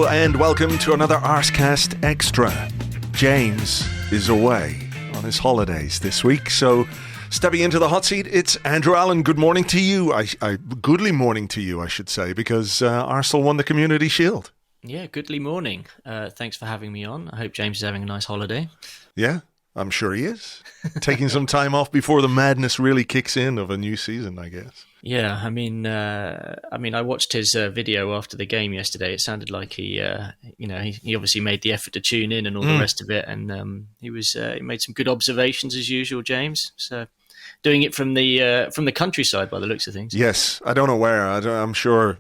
and welcome to another Arsecast Extra. James is away on his holidays this week, so stepping into the hot seat, it's Andrew Allen. Good morning to you. Goodly morning to you, I should say, because Arsenal won the Community Shield. Yeah, goodly morning. Thanks for having me on. I hope James is having a nice holiday. Yeah, I'm sure he is. Taking some time off before the madness really kicks in of a new season, I guess. Yeah, I mean, I watched his video after the game yesterday. It sounded like he obviously made the effort to tune in and all the rest of it, and he made some good observations as usual, James. So, doing it from the countryside by the looks of things. Yes, I don't know where. I'm sure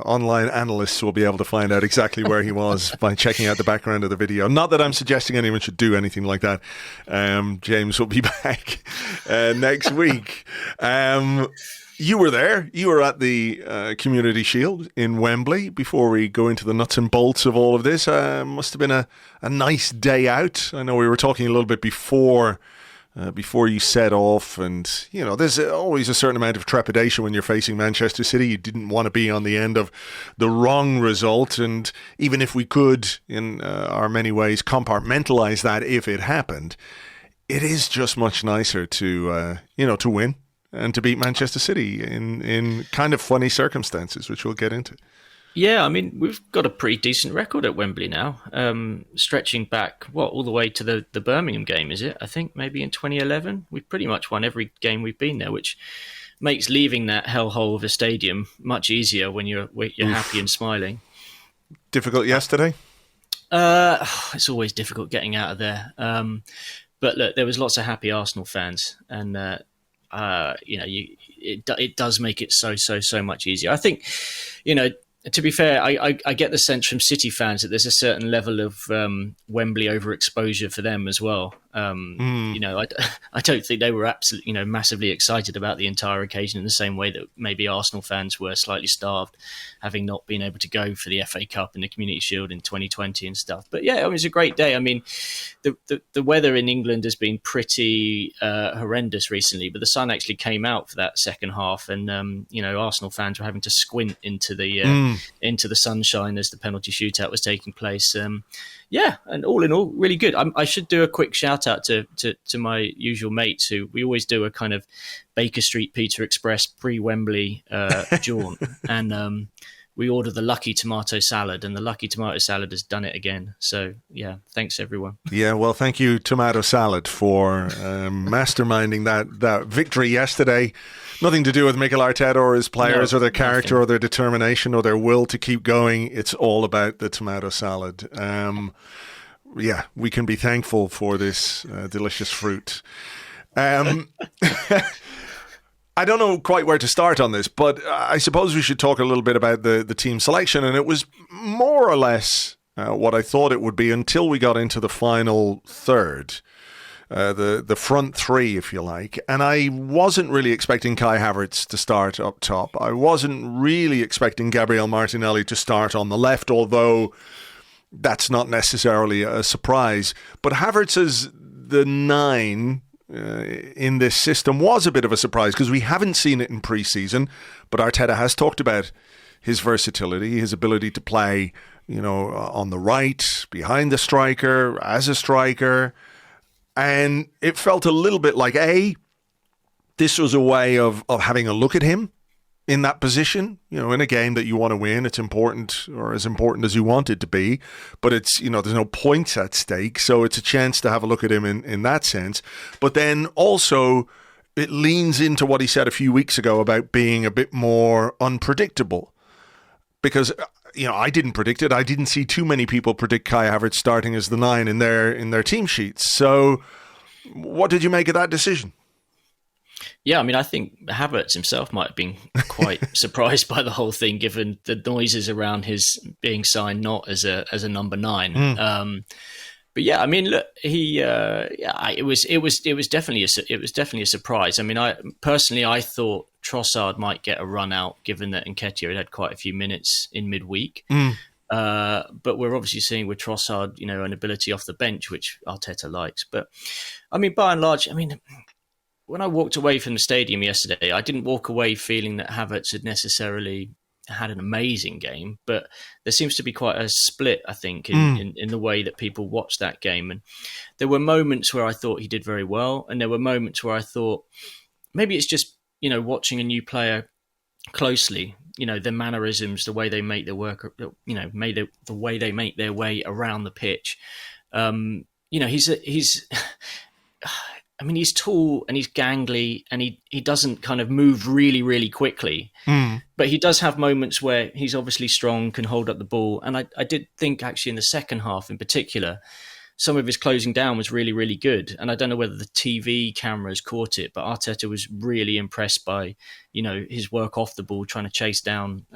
online analysts will be able to find out exactly where he was by checking out the background of the video. Not that I'm suggesting anyone should do anything like that. James will be back next week. You were there. You were at the Community Shield in Wembley. Before we go into the nuts and bolts of all of this, must have been a nice day out. I know we were talking a little bit before you set off, and there's always a certain amount of trepidation when you're facing Manchester City. You didn't want to be on the end of the wrong result, and even if we could, in our many ways, compartmentalize that if it happened, it is just much nicer to win and to beat Manchester City in kind of funny circumstances, which we'll get into. Yeah, I mean, we've got a pretty decent record at Wembley now, stretching back, all the way to the Birmingham game, is it? I think maybe in 2011. We've pretty much won every game we've been there, which makes leaving that hellhole of a stadium much easier when you're happy and smiling. Difficult yesterday? It's always difficult getting out of there. But look, there was lots of happy Arsenal fans, and it does make it so much easier. I think, to be fair, I get the sense from City fans that there's a certain level of Wembley overexposure for them as well. I don't think they were absolutely, massively excited about the entire occasion in the same way that maybe Arsenal fans were slightly starved, having not been able to go for the FA Cup and the Community Shield in 2020 and stuff. But yeah, it was a great day. I mean, the weather in England has been pretty horrendous recently, but the sun actually came out for that second half, and Arsenal fans were having to squint into the sunshine as the penalty shootout was taking place. And all in all, really good. I should do a quick shout out to my usual mates who we always do a kind of Baker Street Pizza Express pre-Wembley jaunt, and we order the Lucky Tomato Salad, and the Lucky Tomato Salad has done it again. So yeah, thanks everyone. Yeah, well, thank you, Tomato Salad, for masterminding that victory yesterday. Nothing to do with Mikel Arteta or his players or their character or their determination or their will to keep going. It's all about the tomato salad. We can be thankful for this delicious fruit. I don't know quite where to start on this, but I suppose we should talk a little bit about the team selection. And it was more or less what I thought it would be until we got into the final third. The front three, if you like. And I wasn't really expecting Kai Havertz to start up top. I wasn't really expecting Gabriel Martinelli to start on the left, although that's not necessarily a surprise. But Havertz as the 9 in this system was a bit of a surprise because we haven't seen it in pre-season, but Arteta has talked about his versatility, his ability to play, on the right, behind the striker, as a striker. And it felt a little bit like, this was a way of having a look at him in that position. In a game that you want to win, it's important, or as important as you want it to be. But it's, there's no points at stake. So it's a chance to have a look at him in that sense. But then also it leans into what he said a few weeks ago about being a bit more unpredictable. Because I didn't predict it. I didn't see too many people predict Kai Havertz starting as the 9 in their team sheets. So what did you make of that decision? Yeah, I mean, I think Havertz himself might have been quite surprised by the whole thing, given the noises around his being signed not as a number 9. But yeah, I mean, look, it was definitely a surprise. I mean, I thought Trossard might get a run out, given that Nketiah had quite a few minutes in midweek. But we're obviously seeing with Trossard, an ability off the bench, which Arteta likes. But I mean, by and large, when I walked away from the stadium yesterday, I didn't walk away feeling that Havertz had necessarily had an amazing game, but there seems to be quite a split, I think, in the way that people watch that game. And there were moments where I thought he did very well, and there were moments where I thought maybe it's just, watching a new player closely, their mannerisms, the way they make their work, the way they make their way around the pitch. He's tall and he's gangly, and he doesn't kind of move really, really quickly. But he does have moments where he's obviously strong, can hold up the ball. And I did think actually in the second half in particular, some of his closing down was really, really good. And I don't know whether the TV cameras caught it, but Arteta was really impressed by, his work off the ball, trying to chase down,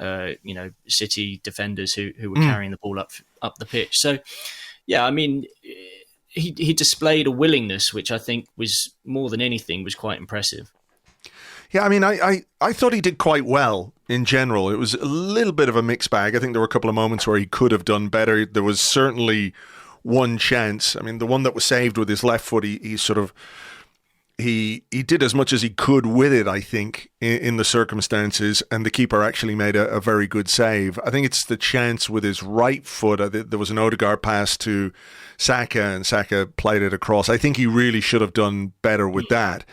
City defenders who were carrying the ball up the pitch. So, yeah, I mean, he displayed a willingness, which I think was more than anything was quite impressive. Yeah, I mean, I thought he did quite well in general. It was a little bit of a mixed bag. I think there were a couple of moments where he could have done better. There was certainly one chance. I mean, the one that was saved with his left foot, he did as much as he could with it, I think, in the circumstances, and the keeper actually made a very good save. I think it's the chance with his right foot. There was an Odegaard pass to Saka, and Saka played it across. I think he really should have done better with that.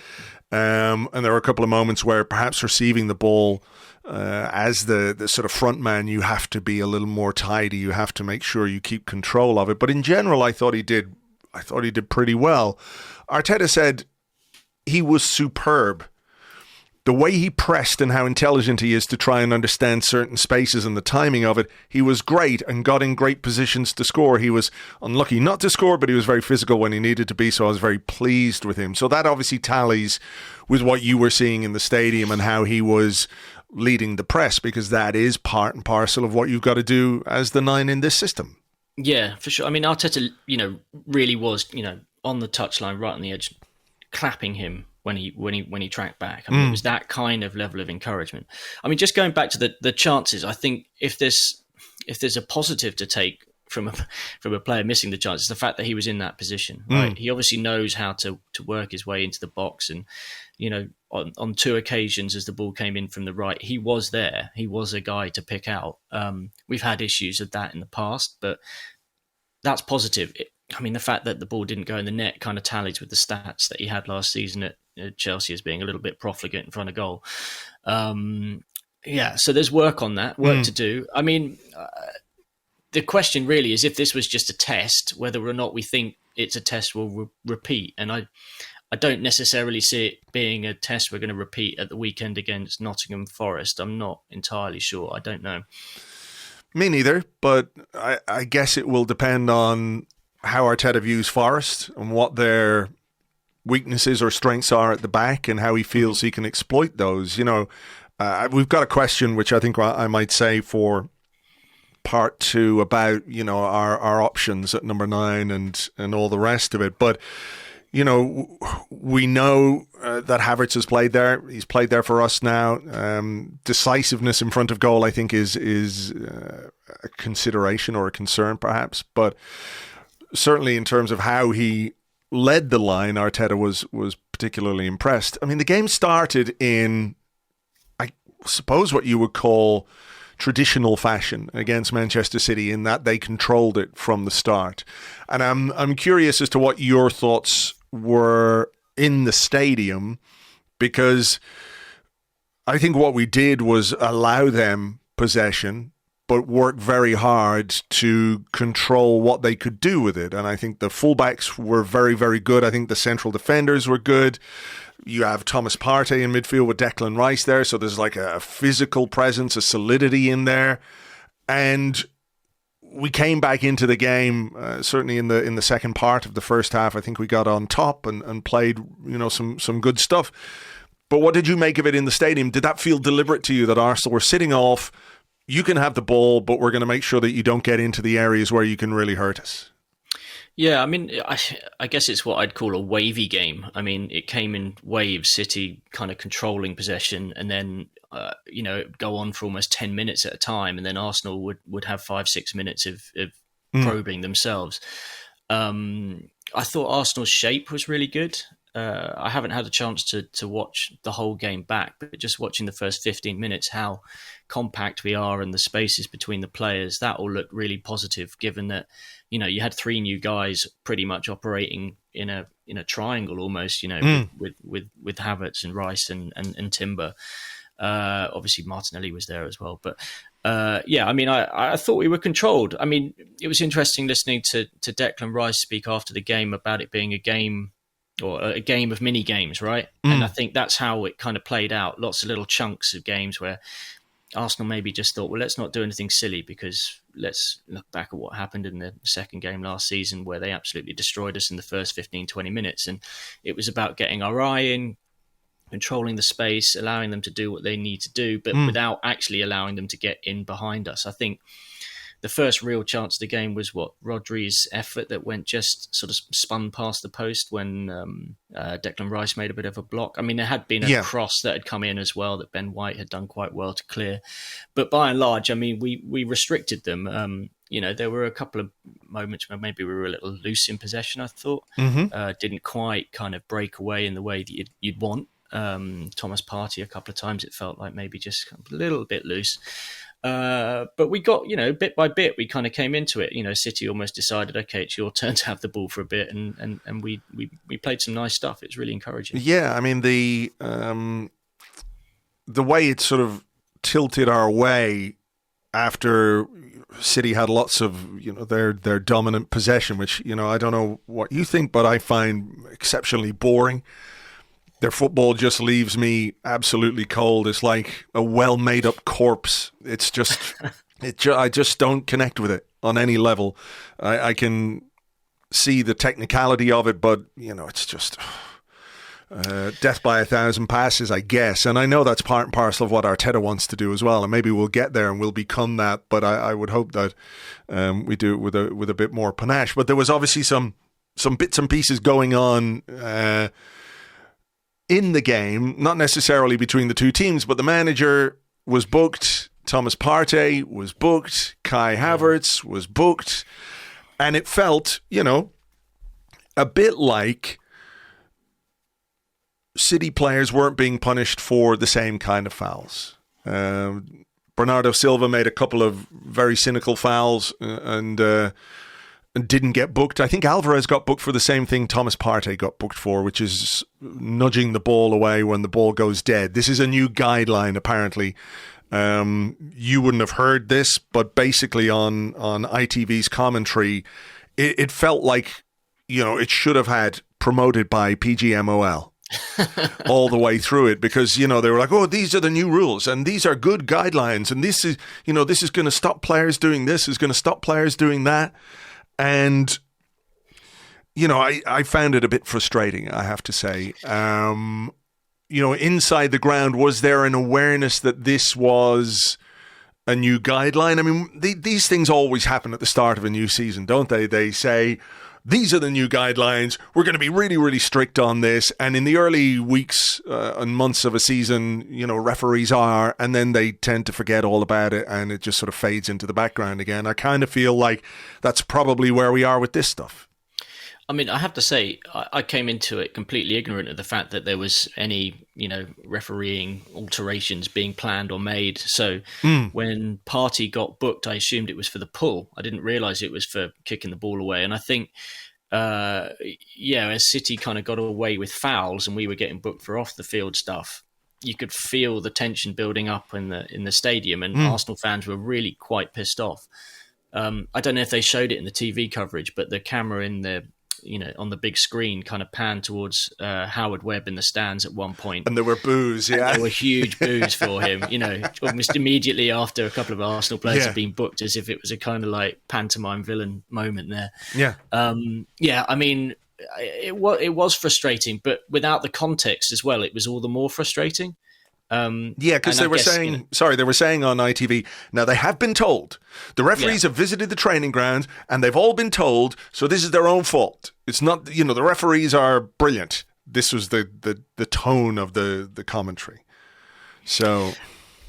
And there were a couple of moments where perhaps receiving the ball as the sort of front man, you have to be a little more tidy. You have to make sure you keep control of it. But in general, I thought he did pretty well. Arteta said he was superb. The way he pressed and how intelligent he is to try and understand certain spaces and the timing of it, he was great and got in great positions to score. He was unlucky not to score, but he was very physical when he needed to be, so I was very pleased with him. So that obviously tallies with what you were seeing in the stadium and how he was leading the press, because that is part and parcel of what you've got to do as the 9 in this system. Yeah, for sure. I mean, Arteta, really was, on the touchline, right on the edge, clapping him when he tracked back. I mean, it was that kind of level of encouragement. I mean, just going back to the chances, I think if there's a positive to take from a player missing the chance, it's the fact that he was in that position. Right? He obviously knows how to work his way into the box, and on 2 occasions as the ball came in from the right, he was there. He was a guy to pick out. We've had issues with that in the past, but that's positive. The fact that the ball didn't go in the net kind of tallies with the stats that he had last season at Chelsea as being a little bit profligate in front of goal. So there's work on that, to do. I mean, the question really is if this was just a test, whether or not we think it's a test we'll repeat. And I don't necessarily see it being a test we're going to repeat at the weekend against Nottingham Forest. I'm not entirely sure. I don't know. Me neither, but I guess it will depend on how Arteta views Forest and what their weaknesses or strengths are at the back and how he feels he can exploit those. We've got a question which I think I might say for part 2 about our options at number 9 and all the rest of it. But we know that Havertz has played there. He's played there for us now. Decisiveness in front of goal, I think, is a consideration or a concern, perhaps. But certainly in terms of how he led the line, Arteta was particularly impressed. I mean, the game started in, I suppose, what you would call traditional fashion against Manchester City, in that they controlled it from the start. And I'm curious as to what your thoughts were in the stadium, because I think what we did was allow them possession, but work very hard to control what they could do with it. And I think the fullbacks were very, very good. I think the central defenders were good. You have Thomas Partey in midfield with Declan Rice there, so there's like a physical presence, a solidity in there. And we came back into the game, certainly in the second part of the first half. I think we got on top and played, some good stuff. But what did you make of it in the stadium? Did that feel deliberate to you, that Arsenal were sitting off, you can have the ball, but we're going to make sure that you don't get into the areas where you can really hurt us? Yeah, I mean, I guess it's what I'd call a wavy game. I mean, it came in waves, City kind of controlling possession, and then, go on for almost 10 minutes at a time, and then Arsenal would have 5-6 minutes of probing themselves. I thought Arsenal's shape was really good. I haven't had a chance to watch the whole game back, but just watching the first 15 minutes, how compact we are and the spaces between the players, that all looked really positive, given that, you had 3 new guys pretty much operating in a triangle almost, with Havertz and Rice and Timber. Obviously Martinelli was there as well, but I thought we were controlled. I mean, it was interesting listening to Declan Rice speak after the game about it being a game, or a game of mini games, right? And I think that's how it kind of played out. Lots of little chunks of games where Arsenal maybe just thought, well, let's not do anything silly, because let's look back at what happened in the second game last season, where they absolutely destroyed us in the first 15, 20 minutes. And it was about getting our eye in, controlling the space, allowing them to do what they need to do, but without actually allowing them to get in behind us. I think the first real chance of the game was Rodri's effort that went just sort of spun past the post when Declan Rice made a bit of a block. I mean, there had been a cross that had come in as well that Ben White had done quite well to clear. But by and large, I mean, we restricted them. There were a couple of moments where maybe we were a little loose in possession, I thought. Didn't quite kind of break away in the way that you'd want. Thomas Partey, a couple of times it felt like maybe just a little bit loose. But we got, bit by bit, we kind of came into it. City almost decided, okay, it's your turn to have the ball for a bit, and we played some nice stuff. It's really encouraging. Yeah, I mean the way it sort of tilted our way after City had lots of their dominant possession, which I don't know what you think, but I find exceptionally boring. Their football just leaves me absolutely cold. It's like a well-made-up corpse. It's just, I just don't connect with it on any level. I can see the technicality of it, but it's just death by 1,000 passes, I guess. And I know that's part and parcel of what Arteta wants to do as well. And maybe we'll get there and we'll become that. But I would hope that we do it with a bit more panache. But there was obviously some bits and pieces going on. In the game, not necessarily between the two teams, but the manager was booked, Thomas Partey was booked, Kai Havertz was booked, and it felt, a bit like City players weren't being punished for the same kind of fouls. Bernardo Silva made a couple of very cynical fouls and didn't get booked. I think Alvarez got booked for the same thing Thomas Partey got booked for, which is nudging the ball away when the ball goes dead. This is a new guideline, apparently. You wouldn't have heard this, but basically on ITV's commentary, it felt like, it should have had promoted by PGMOL all the way through it, because, they were like, oh, these are the new rules and these are good guidelines. And this is, this is going to stop players doing this, is going to stop players doing that. And, I found it a bit frustrating, I have to say. Inside the ground, was there an awareness that this was a new guideline? I mean, these things always happen at the start of a new season, don't they? They say, these are the new guidelines. We're going to be really, really strict on this. And in the early weeks and months of a season, referees are, and then they tend to forget all about it and it just sort of fades into the background again. I kind of feel like that's probably where we are with this stuff. I mean, I have to say, I came into it completely ignorant of the fact that there was any, refereeing alterations being planned or made. So when Partey got booked, I assumed it was for the pull. I didn't realise it was for kicking the ball away. And I think, as City kind of got away with fouls and we were getting booked for off the field stuff, you could feel the tension building up in the stadium, and Arsenal fans were really quite pissed off. I don't know if they showed it in the TV coverage, but the camera in the on the big screen kind of panned towards Howard Webb in the stands at one point. And there were boos, yeah. There were huge boos for him, almost immediately after a couple of Arsenal players had been booked, as if it was a kind of like pantomime villain moment there. Yeah. I mean, it was frustrating, but without the context as well, it was all the more frustrating. Because they were saying on ITV, now they have been told, the referees have visited the training ground and they've all been told, so this is their own fault. It's not, the referees are brilliant. This was the tone of the commentary. So.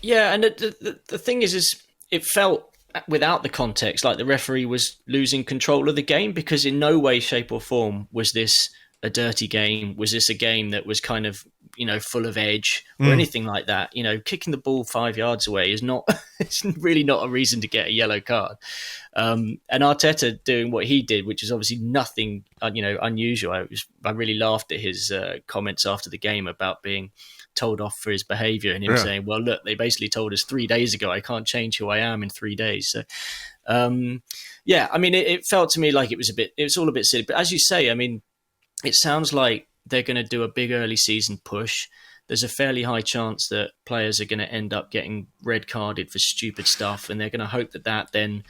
Yeah, and the thing is it felt, without the context, like the referee was losing control of the game, because in no way, shape or form was this a dirty game? Was this a game that was kind of, full of edge or anything like that? Kicking the ball 5 yards away is not, it's really not a reason to get a yellow card. And Arteta doing what he did, which is obviously nothing, unusual. I really laughed at his comments after the game about being told off for his behaviour and him saying, well, look, they basically told us 3 days ago, I can't change who I am in 3 days. So, it felt to me like it was all a bit silly. But as you say, it sounds like they're going to do a big early season push. There's a fairly high chance that players are going to end up getting red carded for stupid stuff, and they're going to hope that then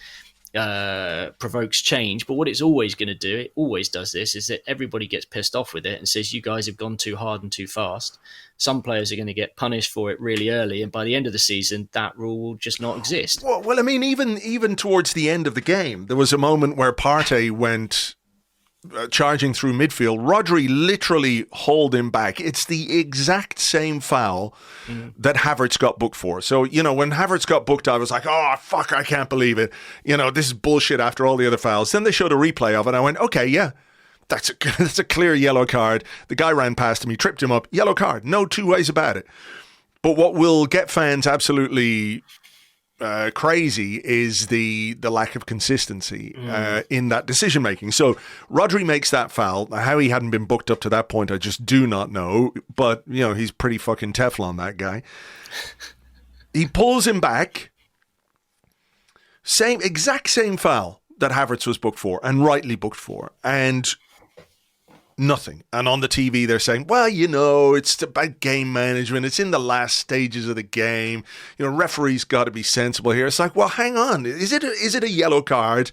provokes change. But what it's always going to do, it always does this, is that everybody gets pissed off with it and says, you guys have gone too hard and too fast. Some players are going to get punished for it really early, and by the end of the season, that rule will just not exist. Well, even towards the end of the game, there was a moment where Partey went charging through midfield. Rodri literally hauled him back. It's the exact same foul that Havertz got booked for. So, when Havertz got booked, I was like, oh, fuck, I can't believe it. This is bullshit after all the other fouls. Then they showed a replay of it, and I went, okay, yeah, that's a clear yellow card. The guy ran past him, he tripped him up, yellow card, no two ways about it. But what will get fans absolutely crazy is the lack of consistency in that decision making. So Rodri makes that foul. How he hadn't been booked up to that point, I just do not know. But he's pretty fucking Teflon, that guy. He pulls him back. Exact same foul that Havertz was booked for, and rightly booked for, and nothing. And on the TV, they're saying, well, it's about game management. It's in the last stages of the game. Referees got to be sensible here. It's like, well, hang on. Is it a yellow card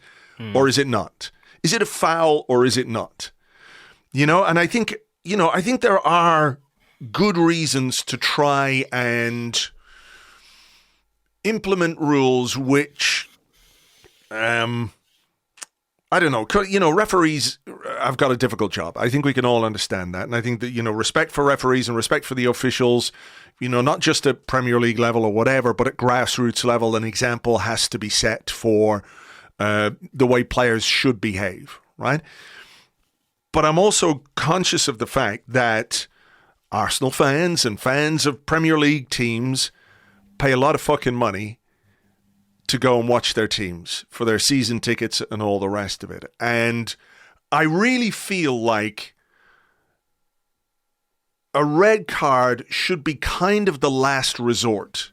or is it not? Is it a foul or is it not? And I think there are good reasons to try and implement rules which, I don't know. Referees have got a difficult job. I think we can all understand that. And I think that, respect for referees and respect for the officials, not just at Premier League level or whatever, but at grassroots level, an example has to be set for the way players should behave, right? But I'm also conscious of the fact that Arsenal fans and fans of Premier League teams pay a lot of fucking money to go and watch their teams for their season tickets and all the rest of it. And I really feel like a red card should be kind of the last resort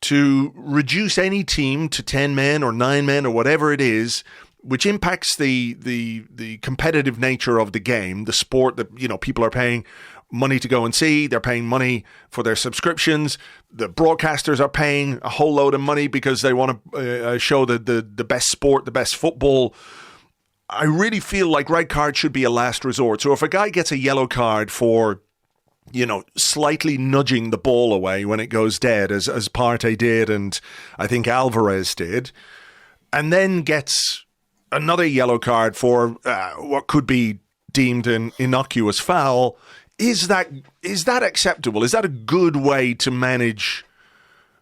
to reduce any team to 10 men or 9 men or whatever it is, which impacts the competitive nature of the game, the sport that, people are paying money to go and see. They're paying money for their subscriptions. The broadcasters are paying a whole load of money because they want to show the best sport, the best football. I really feel like red card should be a last resort. So if a guy gets a yellow card for, slightly nudging the ball away when it goes dead, as Partey did and I think Alvarez did, and then gets another yellow card for what could be deemed an innocuous foul, is that acceptable? Is that a good way to manage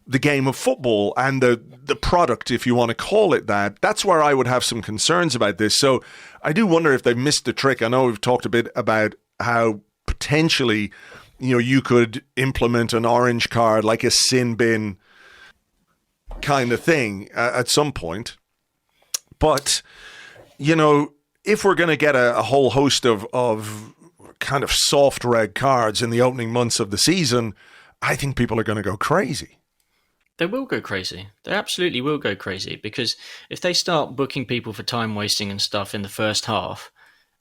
the game of football and the product, if you want to call it that? That's where I would have some concerns about this. So I do wonder if they've missed the trick. I know we've talked a bit about how potentially, you could implement an orange card, like a sin bin kind of thing at some point. But, if we're going to get a whole host of kind of soft red cards in the opening months of the season, I think people are going to go crazy. They will go crazy. They absolutely will go crazy, because if they start booking people for time wasting and stuff in the first half,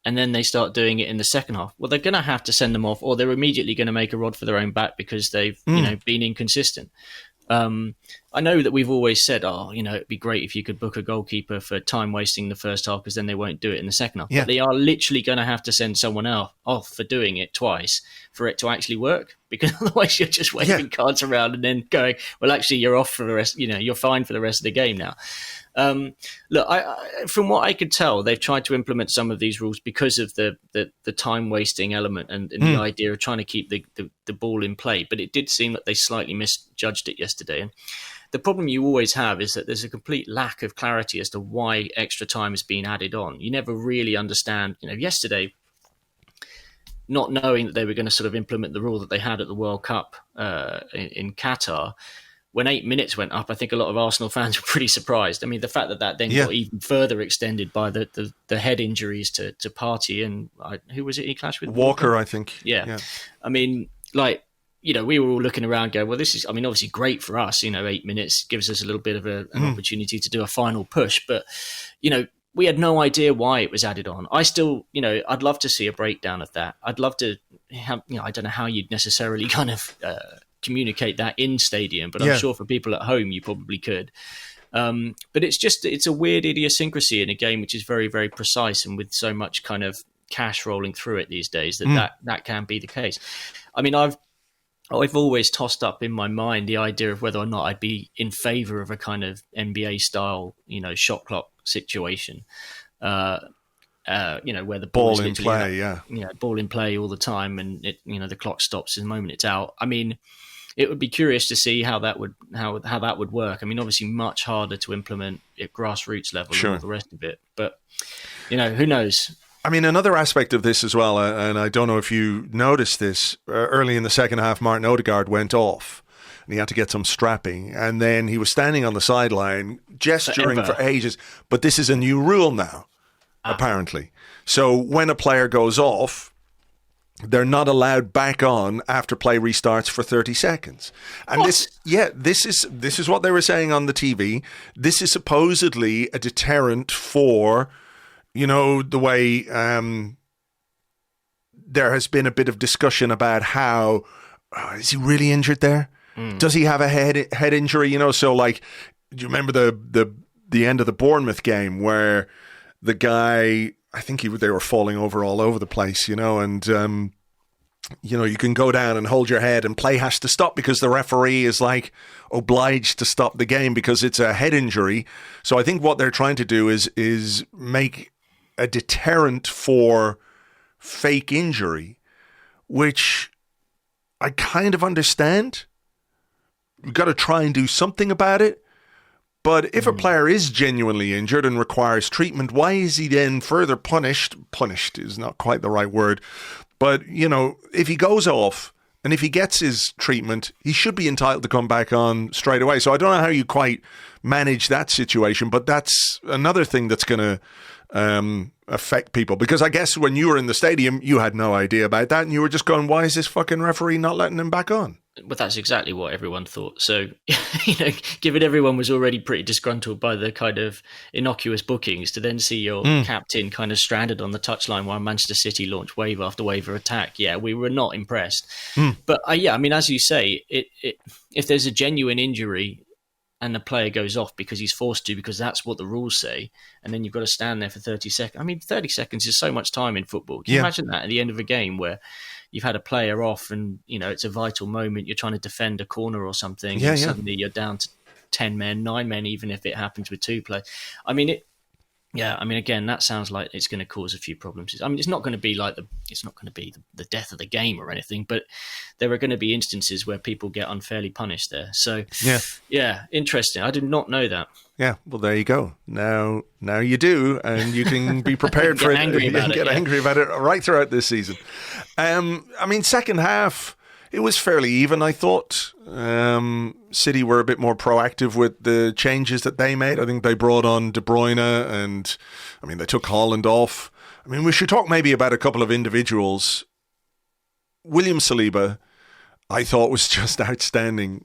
and then they start doing it in the second half, well, they're going to have to send them off, or they're immediately going to make a rod for their own back because they've been inconsistent. I know that we've always said, it'd be great if you could book a goalkeeper for time wasting the first half because then they won't do it in the second half. Yeah. But they are literally going to have to send someone else off for doing it twice for it to actually work, because otherwise you're just waving cards around and then going, well, actually you're off for the rest, you're fine for the rest of the game now. Look, from what I could tell, they've tried to implement some of these rules because of the time wasting element and the idea of trying to keep the ball in play. But it did seem that they slightly misjudged it yesterday. And the problem you always have is that there's a complete lack of clarity as to why extra time is being added on. You never really understand. Yesterday not knowing that they were going to sort of implement the rule that they had at the World Cup in Qatar. When 8 minutes went up, I think a lot of Arsenal fans were pretty surprised. I mean, the fact that then got even further extended by the head injuries to Partey and who was it he clashed with? Walker, I think. Yeah. I mean, like, you know, we were all looking around going, well, this is, I mean, obviously great for us. You know, 8 minutes gives us a little bit of an opportunity to do a final push. But, you know, we had no idea why it was added on. I still, you know, I'd love to see a breakdown of that. I'd love to have, you know, I don't know how you'd necessarily kind of communicate that in stadium, but I'm sure for people at home, you probably could. But it's a weird idiosyncrasy in a game which is very, very precise and with so much kind of cash rolling through it these days that can be the case. I mean, I've always tossed up in my mind the idea of whether or not I'd be in favour of a kind of NBA style, you know, shot clock situation. You know, where the ball in play, ball in play all the time, and it, you know, the clock stops the moment it's out. I mean, it would be curious to see how that would work. I mean, obviously, much harder to implement at grassroots level and all the rest of it. But you know, who knows? I mean, another aspect of this as well, and I don't know if you noticed this, early in the second half, Martin Odegaard went off and he had to get some strapping. And then he was standing on the sideline gesturing for ages. But this is a new rule now, apparently. So when a player goes off, they're not allowed back on after play restarts for 30 seconds. And this is what they were saying on the TV. This is supposedly a deterrent for, you know, the way there has been a bit of discussion about how is he really injured there? Does he have a head injury? You know, so like, do you remember the end of the Bournemouth game where the guy, I think they were falling over all over the place, you know, and you know, you can go down and hold your head and play has to stop because the referee is like obliged to stop the game because it's a head injury. So I think what they're trying to do is make a deterrent for fake injury, which I kind of understand. You've got to try and do something about it. But if a player is genuinely injured and requires treatment, why is he then further punished? Punished is not quite the right word. But, you know, if he goes off and if he gets his treatment, he should be entitled to come back on straight away. So I don't know how you quite manage that situation, but that's another thing that's going to affect people. Because I guess when you were in the stadium, you had no idea about that. And you were just going, why is this fucking referee not letting him back on? Well, that's exactly what everyone thought. So, you know, given everyone was already pretty disgruntled by the kind of innocuous bookings, to then see your captain kind of stranded on the touchline while Manchester City launched wave after wave of attack, we were not impressed. But I mean, as you say, if there's a genuine injury and the player goes off because he's forced to, because that's what the rules say, and then you've got to stand there for 30 seconds. I mean, 30 seconds is so much time in football. Can you imagine that at the end of a game where you've had a player off and, you know, it's a vital moment, you're trying to defend a corner or something, and suddenly you're down to 10 men, 9 men, even if it happens with 2 players. I mean, again, that sounds like it's going to cause a few problems. I mean, it's not going to be the death of the game or anything, but there are going to be instances where people get unfairly punished there. So, interesting. I did not know that. Yeah, well, there you go. Now you do, and you can be prepared for it. Angry about it right throughout this season. I mean, second half, it was fairly even, I thought. City were a bit more proactive with the changes that they made. I think they brought on De Bruyne and, I mean, they took Haaland off. I mean, we should talk maybe about a couple of individuals. William Saliba, I thought, was just outstanding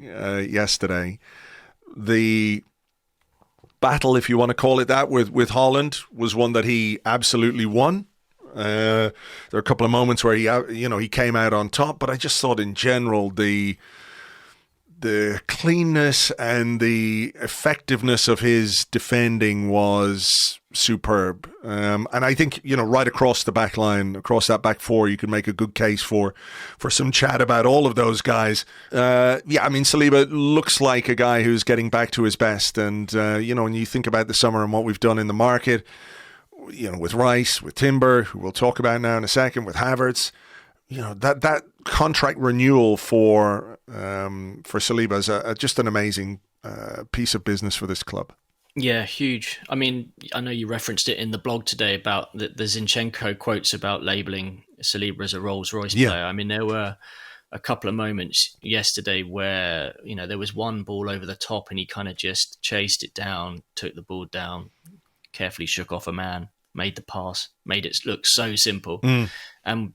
yesterday. The battle, if you want to call it that, with Haaland was one that he absolutely won. There are a couple of moments where he came out on top, but I just thought in general the cleanness and the effectiveness of his defending was superb. And I think, you know, right across the back line, across that back four, you could make a good case for some chat about all of those guys. I mean, Saliba looks like a guy who's getting back to his best. And, you know, when you think about the summer and what we've done in the market, you know, with Rice, with Timber, who we'll talk about now in a second, with Havertz, you know, that contract renewal for Saliba is just an amazing piece of business for this club. Yeah, huge. I mean, I know you referenced it in the blog today about the Zinchenko quotes about labelling Saliba as a Rolls-Royce Yeah. player. I mean, there were a couple of moments yesterday where, there was one ball over the top and he kind of just chased it down, took the ball down, carefully shook off a man, made the pass, made it look so simple. And,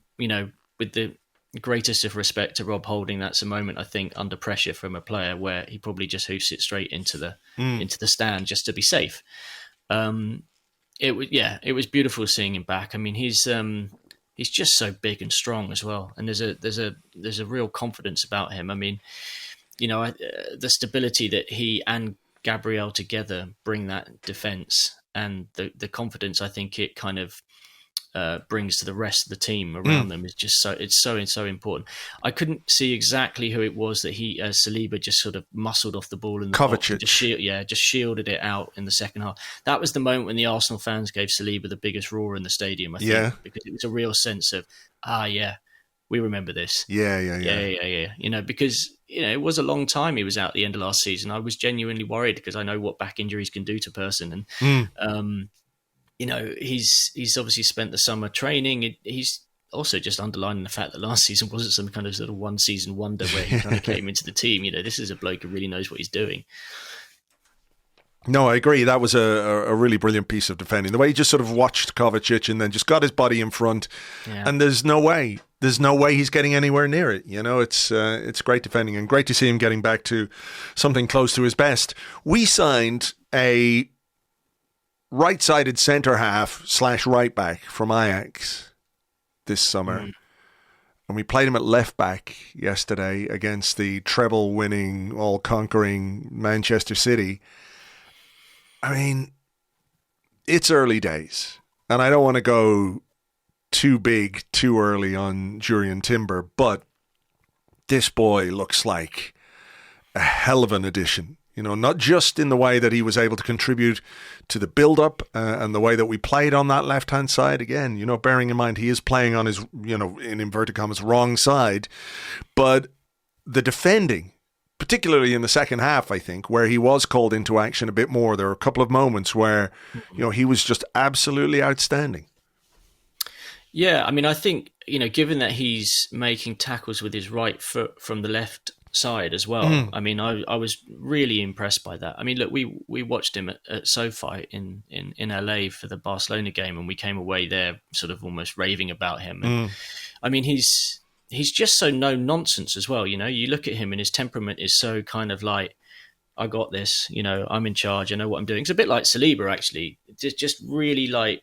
with the greatest of respect to Rob Holding, that's a moment, I think, under pressure from a player where he probably just hoofs it straight into the stand just to be safe. It was beautiful seeing him back. I mean, he's just so big and strong as well, and there's a real confidence about him. I mean, the stability that he and Gabriel together bring that defence, and the confidence I think it kind of brings to the rest of the team around them is just so important. I couldn't see exactly who it was that Saliba just sort of muscled off the ball in the box and just shielded it out in the second half. That was the moment when the Arsenal fans gave Saliba the biggest roar in the stadium, I think, because it was a real sense of, we remember this. Yeah. Because it was a long time he was out at the end of last season. I was genuinely worried because I know what back injuries can do to a person, and he's obviously spent the summer training. He's also just underlining the fact that last season wasn't some kind of sort of one-season wonder where he kind of came into the team. This is a bloke who really knows what he's doing. No, I agree. That was a really brilliant piece of defending. The way he just sort of watched Kovacic and then just got his body in front, and there's no way he's getting anywhere near it. It's great defending and great to see him getting back to something close to his best. We signed a right-sided centre-half / right-back from Ajax this summer. And we played him at left-back yesterday against the treble-winning, all-conquering Manchester City. I mean, it's early days. And I don't want to go too big too early on Jurriën Timber, but this boy looks like a hell of an addition. Not just in the way that he was able to contribute to the build-up and the way that we played on that left-hand side. Again, bearing in mind he is playing on his, in inverted commas, wrong side. But the defending, particularly in the second half, I think, where he was called into action a bit more, there were a couple of moments where, he was just absolutely outstanding. Yeah, I mean, I think, given that he's making tackles with his right foot from the left side as well. I mean, I was really impressed by that. I mean, look, we watched him at SoFi in LA for the Barcelona game, and we came away there sort of almost raving about him. And, I mean, he's just so no nonsense as well. You look at him and his temperament is so kind of like, I got this. I'm in charge. I know what I'm doing. It's a bit like Saliba, actually. Just really like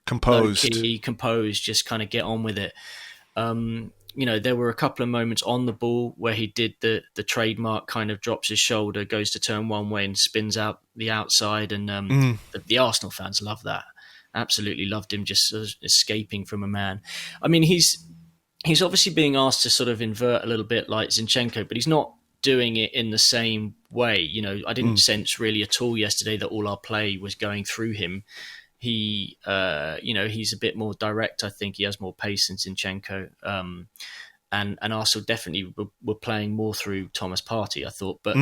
composed. Just kind of get on with it. There were a couple of moments on the ball where he did the trademark kind of drops his shoulder, goes to turn one way and spins out the outside. And the Arsenal fans love that. Absolutely loved him just sort of escaping from a man. I mean, he's obviously being asked to sort of invert a little bit like Zinchenko, but he's not doing it in the same way. I didn't sense really at all yesterday that all our play was going through him. He, he's a bit more direct. I think he has more pace than Zinchenko. And Arsenal definitely were playing more through Thomas Partey, I thought. But,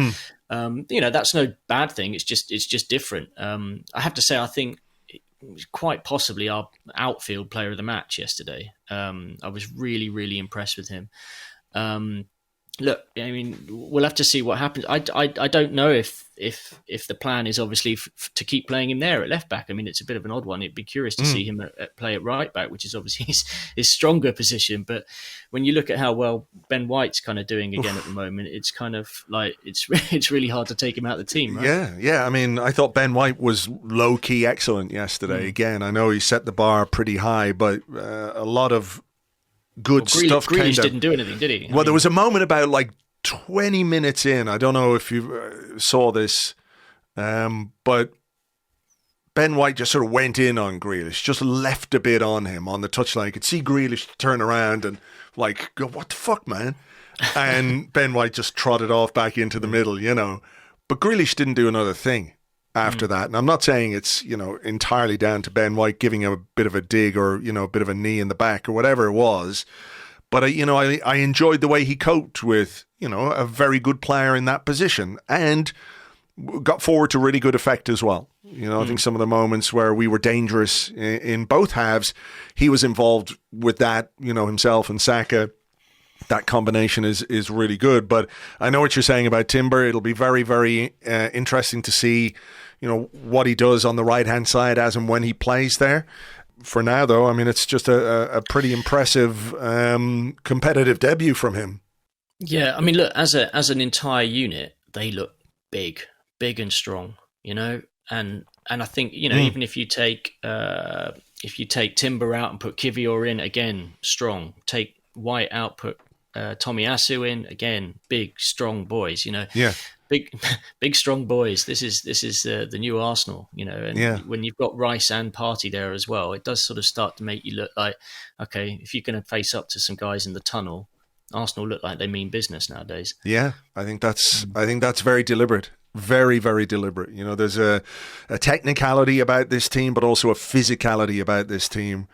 that's no bad thing. It's just different. I have to say, I think quite possibly our outfield player of the match yesterday. I was really, really impressed with him. Look, I mean, we'll have to see what happens. I don't know if the plan is obviously to keep playing him there at left back. I mean, it's a bit of an odd one. It'd be curious to see him play at right back, which is obviously his stronger position. But when you look at how well Ben White's kind of doing again at the moment, it's kind of like it's really hard to take him out of the team, right? Yeah. I mean, I thought Ben White was low key excellent yesterday. Again, I know he set the bar pretty high, but a lot of good stuff. Grealish didn't do anything, did he? There was a moment about like 20 minutes in. I don't know if you saw this, but Ben White just sort of went in on Grealish, just left a bit on him on the touchline. You could see Grealish turn around and like, go, what the fuck, man? And Ben White just trotted off back into the middle, But Grealish didn't do another thing after that. And I'm not saying it's, entirely down to Ben White giving him a bit of a dig or, a bit of a knee in the back or whatever it was. But, I enjoyed the way he coped with, a very good player in that position. And got forward to really good effect as well. I think some of the moments where we were dangerous in both halves, he was involved with that, himself and Saka. That combination is really good. But I know what you're saying about Timber. It'll be very, very interesting to see, what he does on the right-hand side as and when he plays there. For now, though, I mean, it's just a pretty impressive competitive debut from him. Yeah, I mean, look, as an entire unit, they look big and strong, and I think even if you take Timber out and put Kivior in, again, strong. Take White out, put Tomiyasu in, again, big strong boys. Yeah. Big strong boys. This is the new Arsenal, and when you've got Rice and Partey there as well, it does sort of start to make you look like, okay, if you're going to face up to some guys in the tunnel, Arsenal look like they mean business nowadays. Yeah, I think that's very deliberate. Very, very deliberate. There's a technicality about this team, but also a physicality about this team.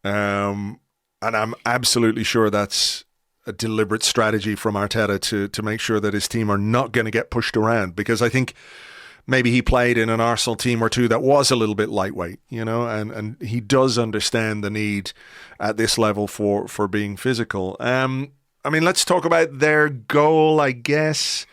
And I'm absolutely sure that's a deliberate strategy from Arteta to make sure that his team are not going to get pushed around, because I think maybe he played in an Arsenal team or two that was a little bit lightweight, and he does understand the need at this level for being physical. Let's talk about their goal, I guess.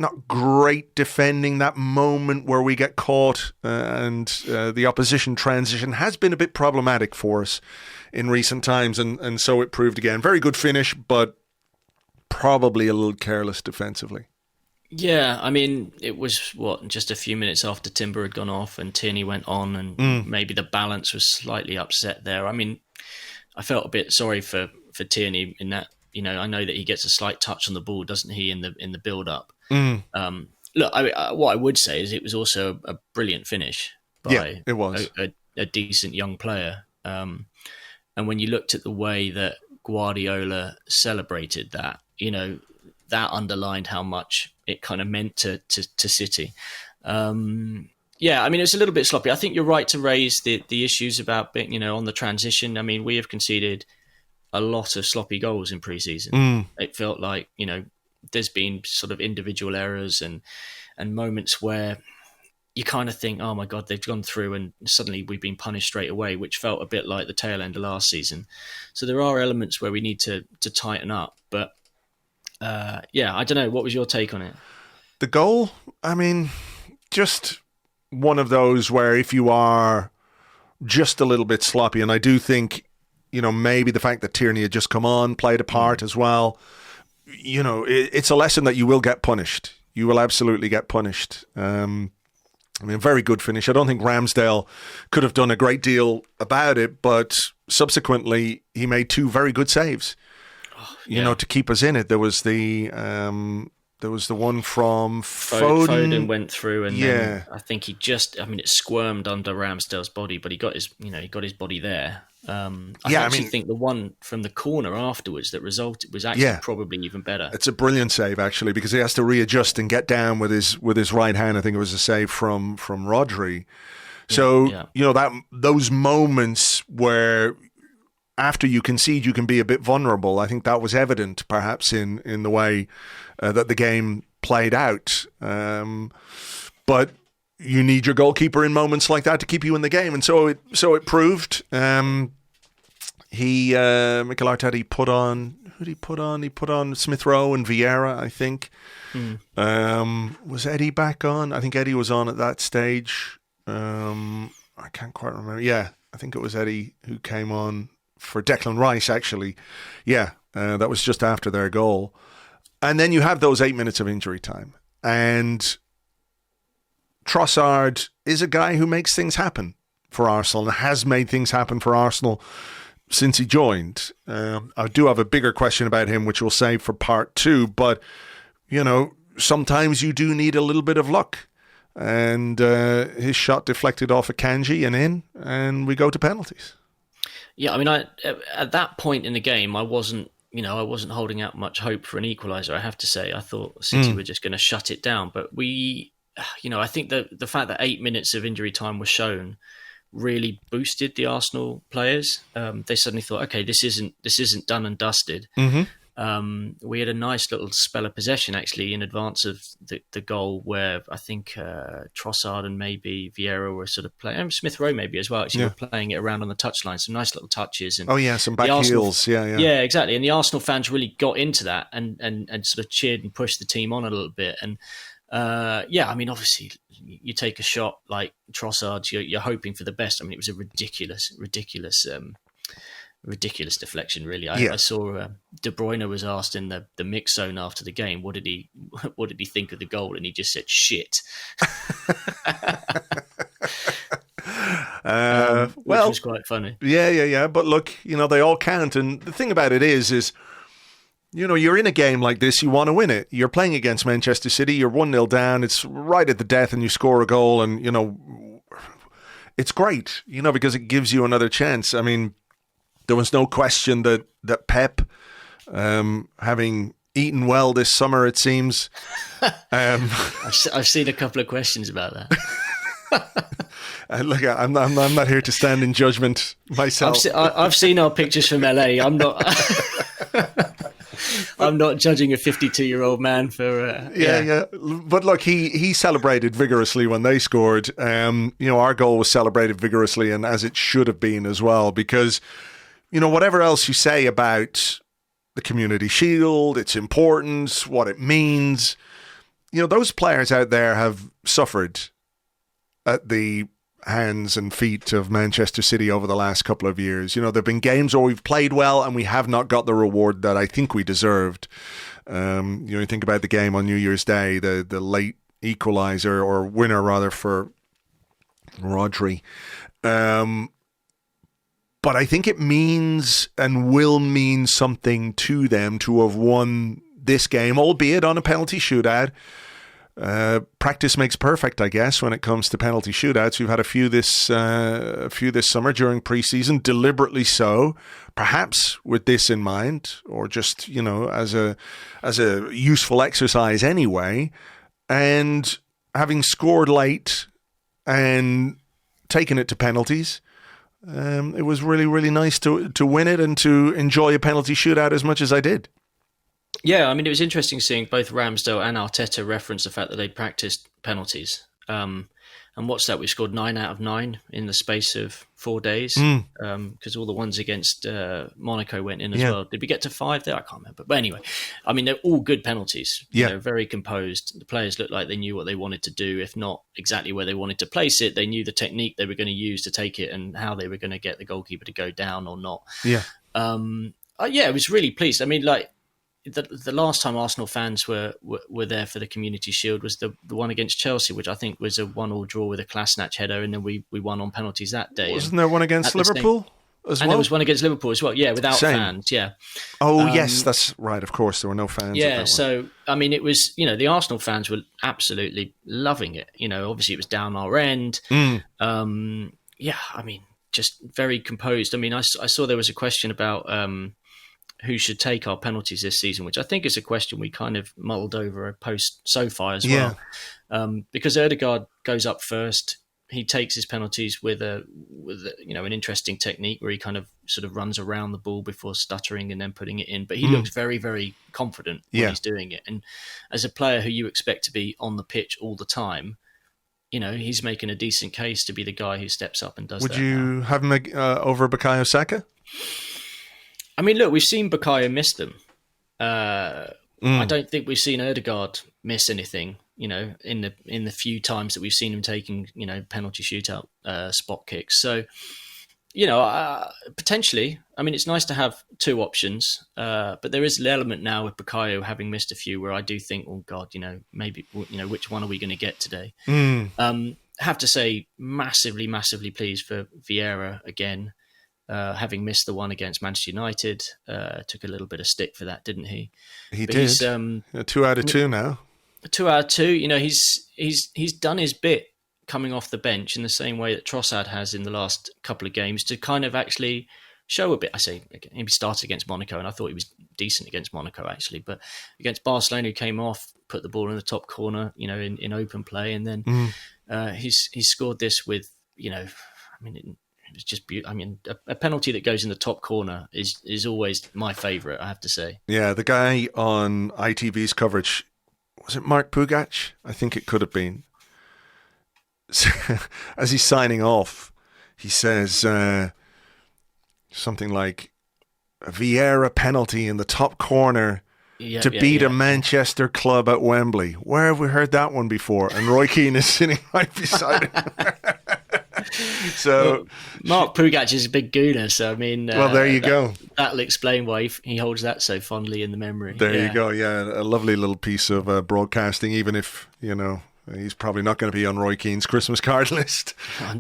Not great defending. That moment where we get caught and the opposition transition has been a bit problematic for us in recent times, and so it proved again. Very good finish, but probably a little careless defensively. Yeah, I mean, it was, just a few minutes after Timber had gone off and Tierney went on, and maybe the balance was slightly upset there. I mean, I felt a bit sorry for Tierney in that, I know that he gets a slight touch on the ball, doesn't he, in the build-up. Look, what I would say is it was also a brilliant finish by it was. a decent young player. And when you looked at the way that Guardiola celebrated that, that underlined how much it kind of meant to City. I mean, it's a little bit sloppy. I think you're right to raise the issues about being, on the transition. I mean, we have conceded a lot of sloppy goals in pre-season. It felt like, there's been sort of individual errors and moments where you kind of think, oh my God, they've gone through and suddenly we've been punished straight away, which felt a bit like the tail end of last season. So there are elements where we need to tighten up. But I don't know. What was your take on it? The goal, I mean, just one of those where if you are just a little bit sloppy, and I do think, maybe the fact that Tierney had just come on played a part as well. It's a lesson that you will get punished. You will absolutely get punished. Very good finish. I don't think Ramsdale could have done a great deal about it, but subsequently he made two very good saves. To keep us in it. There was the one from Foden. Foden went through, and then I think he it squirmed under Ramsdale's body, but he got his body there. I think the one from the corner afterwards that resulted was actually probably even better. It's a brilliant save, actually, because he has to readjust and get down with his right hand. I think it was a save from Rodri. So, those moments where after you concede, you can be a bit vulnerable. I think that was evident, perhaps, in the way that the game played out. But you need your goalkeeper in moments like that to keep you in the game, and so it proved. Mikel Arteta put on. Who did he put on? He put on Smith Rowe and Vieira, I think. Was Eddie back on? I think Eddie was on at that stage. I can't quite remember. Yeah, I think it was Eddie who came on for Declan Rice, actually. Yeah, that was just after their goal. And then you have those 8 minutes of injury time. And Trossard is a guy who makes things happen for Arsenal and has made things happen for Arsenal since he joined. I do have a bigger question about him, which we'll save for part 2. But, sometimes you do need a little bit of luck. And his shot deflected off Akanji and in, and we go to penalties. Yeah, I mean, at that point in the game, I wasn't holding out much hope for an equalizer, I have to say. I thought City were just going to shut it down. But I think the fact that 8 minutes of injury time was shown really boosted the Arsenal players. They suddenly thought, okay, this isn't done and dusted. we had a nice little spell of possession actually in advance of the goal, where I think Trossard and maybe Vieira were sort of playing, Smith Rowe maybe as well, actually were playing it around on the touchline. Some nice little touches. And some back heels. Yeah, exactly. And the Arsenal fans really got into that and sort of cheered and pushed the team on a little bit. And I mean, obviously, you take a shot like Trossard, you're hoping for the best. I mean, it was a ridiculous deflection, really. I saw De Bruyne was asked in the mix zone after the game, what did he think of the goal, and he just said shit. Which was quite funny. Yeah. But look, they all count, and the thing about it is you're in a game like this, you want to win it. You're playing against Manchester City, you're 1-0 down, it's right at the death, and you score a goal, and it's great, because it gives you another chance. I mean, there was no question that Pep, having eaten well this summer, it seems. I've seen a couple of questions about that. Look, I'm not here to stand in judgment myself. I've seen our pictures from LA. I'm not. I'm not judging a 52-year-old man for. Yeah. But look, he celebrated vigorously when they scored. Our goal was celebrated vigorously, and as it should have been as well, because. Whatever else you say about the Community Shield, its importance, what it means, those players out there have suffered at the hands and feet of Manchester City over the last couple of years. There have been games where we've played well and we have not got the reward that I think we deserved. You think about the game on New Year's Day, the late equalizer, or winner rather, for Rodri. But I think it means and will mean something to them to have won this game, albeit on a penalty shootout. Practice makes perfect, I guess, when it comes to penalty shootouts. We've had a few this summer during pre-season, deliberately so, perhaps with this in mind, or just as a useful exercise anyway. And having scored late and taken it to penalties. It was really, really nice to win it and to enjoy a penalty shootout as much as I did. Yeah, I mean, it was interesting seeing both Ramsdale and Arteta reference the fact that they practiced penalties. And what's that? We scored 9 out of 9 in the space of 4 days, because all the ones against Monaco went in as well. Did we get to 5 there? I can't remember. But anyway, I mean, they're all good penalties. Very composed. The players looked like they knew what they wanted to do, if not exactly where they wanted to place it. They knew the technique they were going to use to take it and how they were going to get the goalkeeper to go down or not. I was really pleased. I mean, like, the last time Arsenal fans were there for the Community Shield was the one against Chelsea, which I think was a 1-1 draw with a Kolasinac header, and then we won on penalties that day. Wasn't there one against Liverpool as well? And there was one against Liverpool as well, without fans, Oh, yes, that's right, of course, there were no fans. Yeah, so, I mean, it was, the Arsenal fans were absolutely loving it. Obviously it was down our end. I mean, just very composed. I mean, I saw there was a question about... who should take our penalties this season, which I think is a question we kind of mulled over post so far as well. Because Odegaard goes up first, he takes his penalties with an interesting technique where he kind of sort of runs around the ball before stuttering and then putting it in. But he looks very, very confident when he's doing it. And as a player who you expect to be on the pitch all the time, he's making a decent case to be the guy who steps up and does that. Would you have him over Bukayo Saka? I mean, look, we've seen Bukayo miss them. I don't think we've seen Odegaard miss anything, in the few times that we've seen him taking, penalty shootout spot kicks. So, potentially, I mean, it's nice to have two options, but there is an element now with Bukayo having missed a few where I do think, oh God, maybe, which one are we going to get today? Have to say, massively, massively pleased for Vieira again. Having missed the one against Manchester United, took a little bit of stick for that, didn't he? He did. 2 out of 2 now. 2 out of 2. He's done his bit coming off the bench in the same way that Trossard has in the last couple of games to kind of actually show a bit. I say he started against Monaco, and I thought he was decent against Monaco actually, but against Barcelona, who came off, put the ball in the top corner, in open play, and then he's scored this with, I mean. was just beautiful. I mean, a penalty that goes in the top corner is always my favourite, I have to say. Yeah, the guy on ITV's coverage, was it Mark Pugac? I think it could have been. As he's signing off, he says something like, a Vieira penalty in the top corner to beat a Manchester club at Wembley. Where have we heard that one before? And Roy Keane is sitting right beside him. So Mark Pugac is a big gooner, so I mean, well, there you go. That'll explain why he holds that so fondly in the memory. There you go. Yeah, a lovely little piece of broadcasting, even if, he's probably not going to be on Roy Keane's Christmas card list. I'm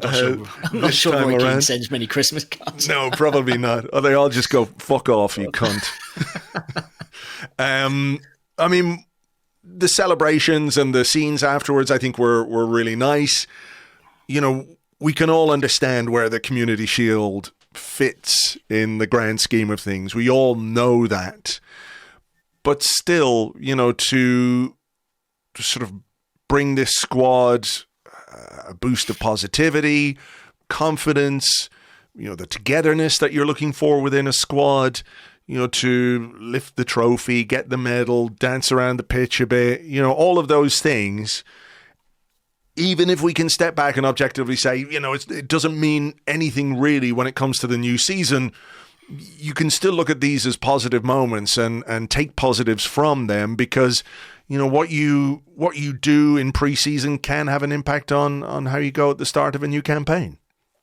not sure Roy Keane sends many Christmas cards. No, probably not. Or they all just go, fuck off, you cunt. I mean, the celebrations and the scenes afterwards, I think were really nice. We can all understand where the Community Shield fits in the grand scheme of things. We all know that. But still, to sort of bring this squad a boost of positivity, confidence, the togetherness that you're looking for within a squad, to lift the trophy, get the medal, dance around the pitch a bit, all of those things. Even if we can step back and objectively say, it doesn't mean anything really when it comes to the new season, you can still look at these as positive moments and take positives from them, because what you do in pre-season can have an impact on how you go at the start of a new campaign.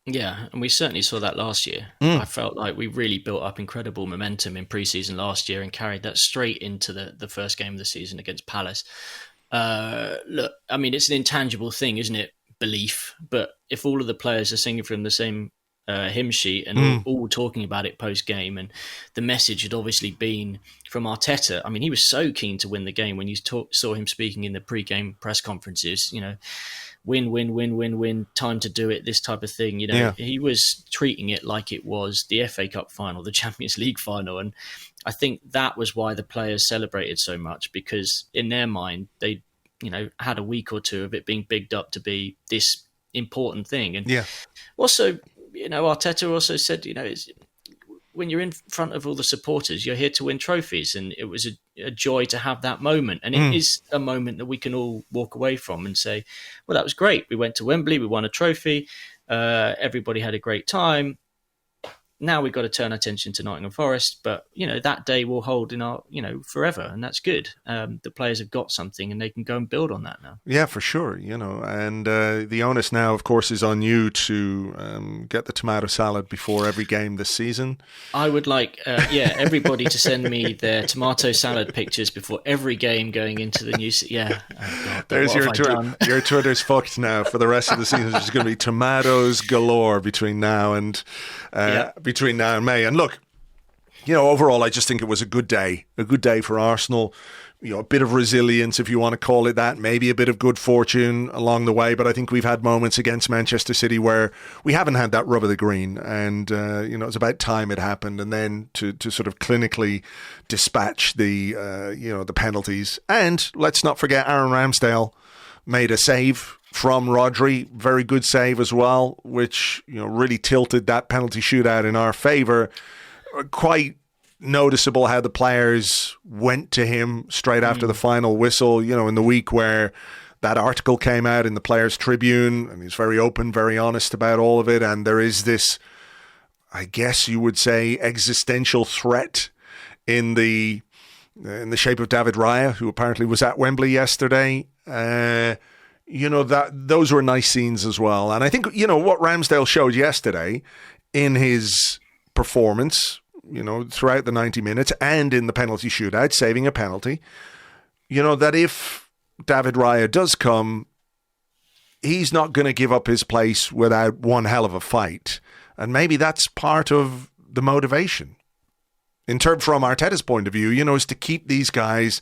Yeah, and we certainly saw that last year. I felt like we really built up incredible momentum in pre-season last year and carried that straight into the first game of the season against Palace. Look, I mean, it's an intangible thing, isn't it? Belief. But if all of the players are singing from the same hymn sheet and all talking about it post-game, and the message had obviously been from Arteta. I mean, he was so keen to win the game when you saw him speaking in the pre-game press conferences, win, win, win, win, win, time to do it, this type of thing. He was treating it like it was the FA Cup final, the Champions League final. And I think that was why the players celebrated so much, because in their mind, they, had a week or two of it being bigged up to be this important thing. And also, Arteta also said, when you're in front of all the supporters, you're here to win trophies. And it was a joy to have that moment. And it is a moment that we can all walk away from and say, well, that was great. We went to Wembley, we won a trophy. Everybody had a great time. Now we've got to turn our attention to Nottingham Forest, but that day will hold in our forever, and that's good. The players have got something, and they can go and build on that now. Yeah, for sure. And the onus now, of course, is on you to get the tomato salad before every game this season. I would like, everybody to send me their tomato salad pictures before every game going into the new season. Yeah, God, there's your Twitter. Your Twitter's fucked now for the rest of the season. There's going to be tomatoes galore between now and May. And look, overall, I just think it was a good day for Arsenal. A bit of resilience, if you want to call it that, maybe a bit of good fortune along the way. But I think we've had moments against Manchester City where we haven't had that rub of the green. And, it's about time it happened. And then to sort of clinically dispatch the penalties. And let's not forget Aaron Ramsdale made a save from Rodri, very good save as well, which really tilted that penalty shootout in our favour. Quite noticeable how the players went to him straight after the final whistle, in the week where that article came out in the Players' Tribune, and he's very open, very honest about all of it. And there is this, I guess you would say, existential threat in the shape of David Raya, who apparently was at Wembley yesterday. That those were nice scenes as well. And I think, what Ramsdale showed yesterday in his performance, throughout the 90 minutes and in the penalty shootout, saving a penalty, that if David Raya does come, he's not going to give up his place without one hell of a fight. And maybe that's part of the motivation. From Arteta's point of view, is to keep these guys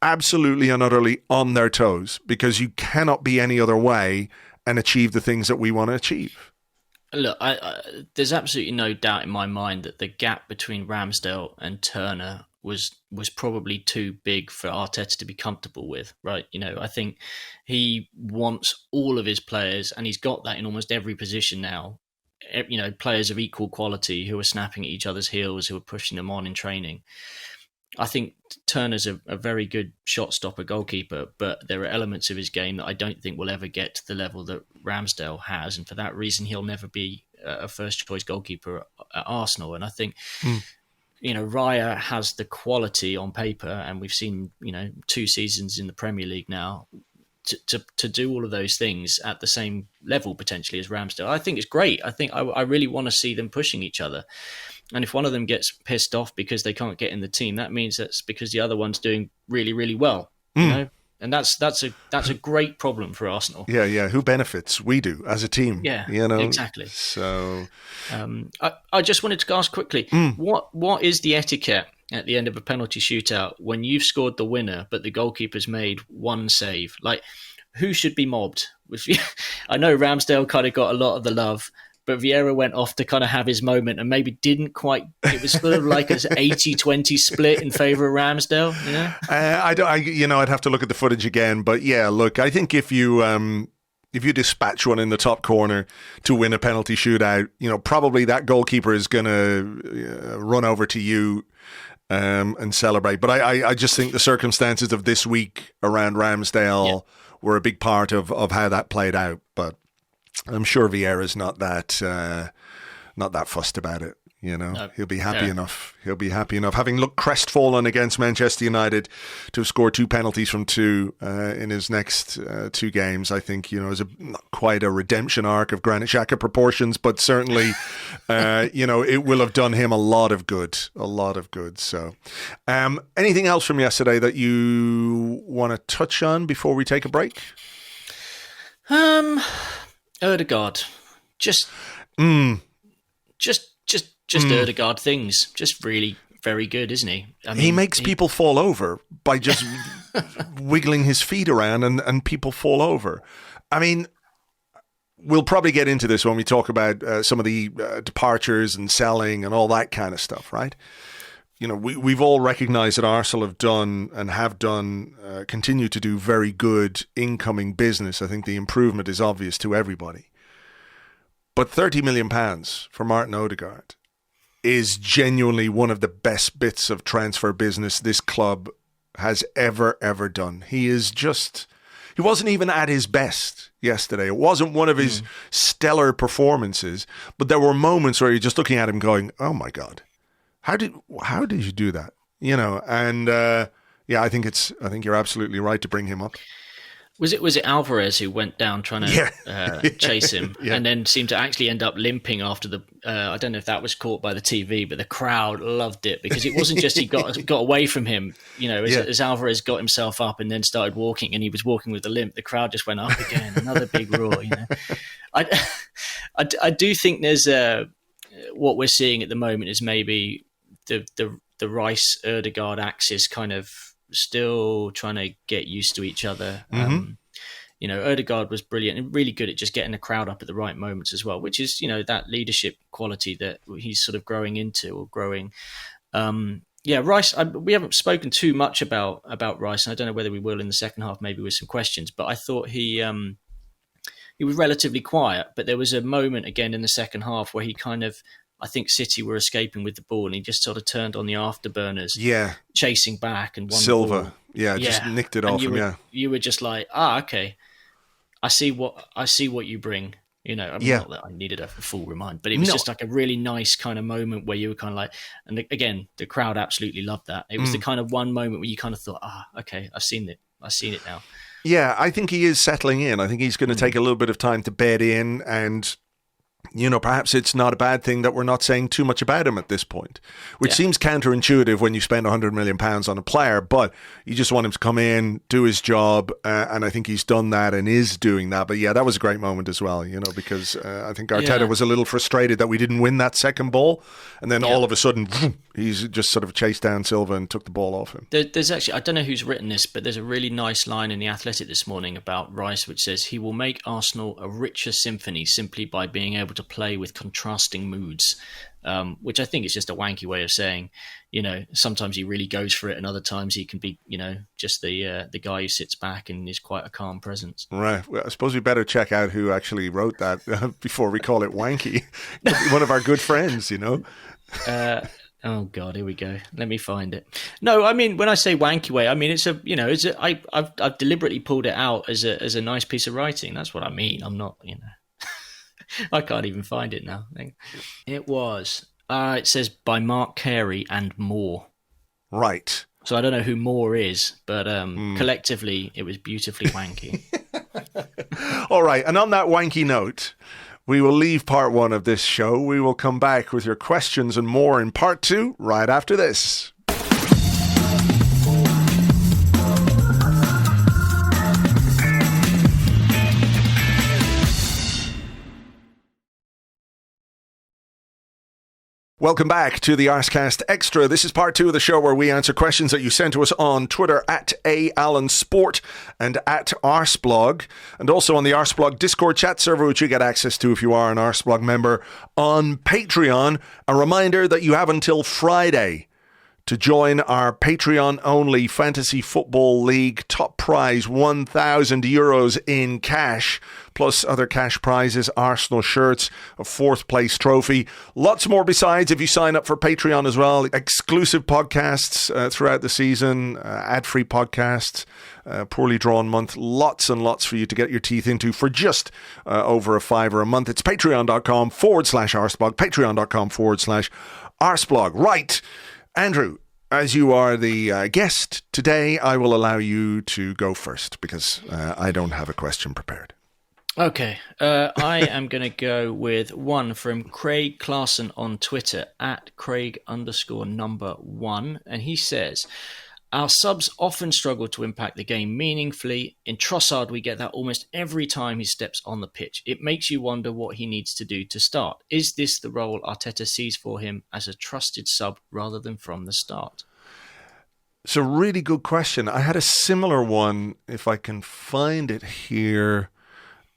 absolutely and utterly on their toes, because you cannot be any other way and achieve the things that we want to achieve. Look, there's absolutely no doubt in my mind that the gap between Ramsdale and Turner was probably too big for Arteta to be comfortable with, right? I think he wants all of his players, and he's got that in almost every position now, players of equal quality who are snapping at each other's heels, who are pushing them on in training. I think Turner's a very good shot stopper goalkeeper, but there are elements of his game that I don't think will ever get to the level that Ramsdale has. And for that reason, he'll never be a first choice goalkeeper at Arsenal. And I think, Raya has the quality on paper, and we've seen, 2 seasons in the Premier League now, to do all of those things at the same level potentially as Ramsdale. I think it's great. I think I really want to see them pushing each other. And if one of them gets pissed off because they can't get in the team, that means that's because the other one's doing really, really well. And that's a great problem for Arsenal. Yeah. Who benefits? We do as a team. Yeah, exactly. So, I just wanted to ask quickly, what is the etiquette at the end of a penalty shootout when you've scored the winner, but the goalkeeper's made one save? Like, who should be mobbed? I know Ramsdale kind of got a lot of the love, but Vieira went off to kind of have his moment and maybe didn't quite. It was sort of like an 80-20 split in favour of Ramsdale. I'd have to look at the footage again, but yeah, look, I think if you dispatch one in the top corner to win a penalty shootout, probably that goalkeeper is going to run over to you and celebrate. But I just think the circumstances of this week around Ramsdale were a big part of how that played out. But I'm sure Vieira's not that fussed about it. No, he'll be happy enough. He'll be happy enough. Having looked crestfallen against Manchester United to have scored 2 penalties from 2 in his next 2 games, I think, is not quite a redemption arc of Granit Xhaka proportions, but certainly, it will have done him a lot of good. So, anything else from yesterday that you want to touch on before we take a break? Odegaard, just Odegaard things, just really very good, isn't he? I mean, he makes people fall over by just wiggling his feet around, and people fall over. I mean, we'll probably get into this when we talk about some of the departures and selling and all that kind of stuff, right? We've all recognised that Arsenal have done and continue to do very good incoming business. I think the improvement is obvious to everybody. But £30 million for Martin Odegaard is genuinely one of the best bits of transfer business this club has ever done. He wasn't even at his best yesterday. It wasn't one of his stellar performances, but there were moments where you're just looking at him going, oh my God, how did you do that? I think you're absolutely right to bring him up. Was it Alvarez who went down trying to chase him and then seemed to actually end up limping after the... I don't know if that was caught by the TV, but the crowd loved it because it wasn't just he got away from him. As Alvarez got himself up and then started walking, and he was walking with a limp, the crowd just went up again. Another big roar. I do think there's what we're seeing at the moment is maybe the Rice Odegaard axis kind of still trying to get used to each other. Odegaard was brilliant and really good at just getting the crowd up at the right moments as well, which is, that leadership quality that he's sort of growing into or growing. Rice, we haven't spoken too much about Rice, and I don't know whether we will in the second half, maybe with some questions, but I thought he was relatively quiet, but there was a moment again in the second half where he kind of, I think City were escaping with the ball and he just sort of turned on the afterburners, chasing back and won Silva, the ball. Just nicked it off him. You were just like, okay, I see what you bring. Not that I needed a full remind, but it was just like a really nice kind of moment where you were kind of like, and again, the crowd absolutely loved that. It was the kind of one moment where you kind of thought, okay, I've seen it now. Yeah, I think he is settling in. I think he's going to take a little bit of time to bed in, and perhaps it's not a bad thing that we're not saying too much about him at this point, which seems counterintuitive when you spend £100 million on a player, but you just want him to come in, do his job, and I think he's done that and is doing that. But that was a great moment as well, because I think Arteta was a little frustrated that we didn't win that second ball, and then all of a sudden, He's just sort of chased down Silva and took the ball off him. There's actually, I don't know who's written this, but there's a really nice line in The Athletic this morning about Rice, which says he will make Arsenal a richer symphony simply by being able to play with contrasting moods, which I think is just a wanky way of saying, sometimes he really goes for it and other times he can be, just the guy who sits back and is quite a calm presence. Right. Well, I suppose we better check out who actually wrote that before we call it wanky. One of our good friends, Oh God, here we go. Let me find it. No, I mean, when I say wanky way, I mean I've deliberately pulled it out as a nice piece of writing. That's what I mean. I'm not, I can't even find it now. It was. It says by Mark Carey and Moore. Right. So I don't know who Moore is, but collectively it was beautifully wanky. All right, and on that wanky note, we will leave part 1 of this show. We will come back with your questions and more in part 2 right after this. Welcome back to the Arsecast Extra. This is part 2 of the show where we answer questions that you sent to us on Twitter at @AllenSport and at Arseblog, and also on the Arseblog Discord chat server, which you get access to if you are an Arseblog member on Patreon. A reminder that you have until Friday to join our Patreon-only Fantasy Football League. Top prize, €1,000 in cash, plus other cash prizes, Arsenal shirts, a 4th place trophy. Lots more besides if you sign up for Patreon as well. Exclusive podcasts throughout the season, ad-free podcasts, poorly drawn month. Lots and lots for you to get your teeth into for just over $5 a month. It's patreon.com/Arseblog, patreon.com/Arseblog. Right. Andrew, as you are the guest today, I will allow you to go first because I don't have a question prepared. Okay, I am going to go with one from Craig Clarkson on Twitter at Craig_1. And he says, our subs often struggle to impact the game meaningfully. In Trossard, we get that almost every time he steps on the pitch. It makes you wonder what he needs to do to start. Is this the role Arteta sees for him as a trusted sub rather than from the start? It's a really good question. I had a similar one, if I can find it here.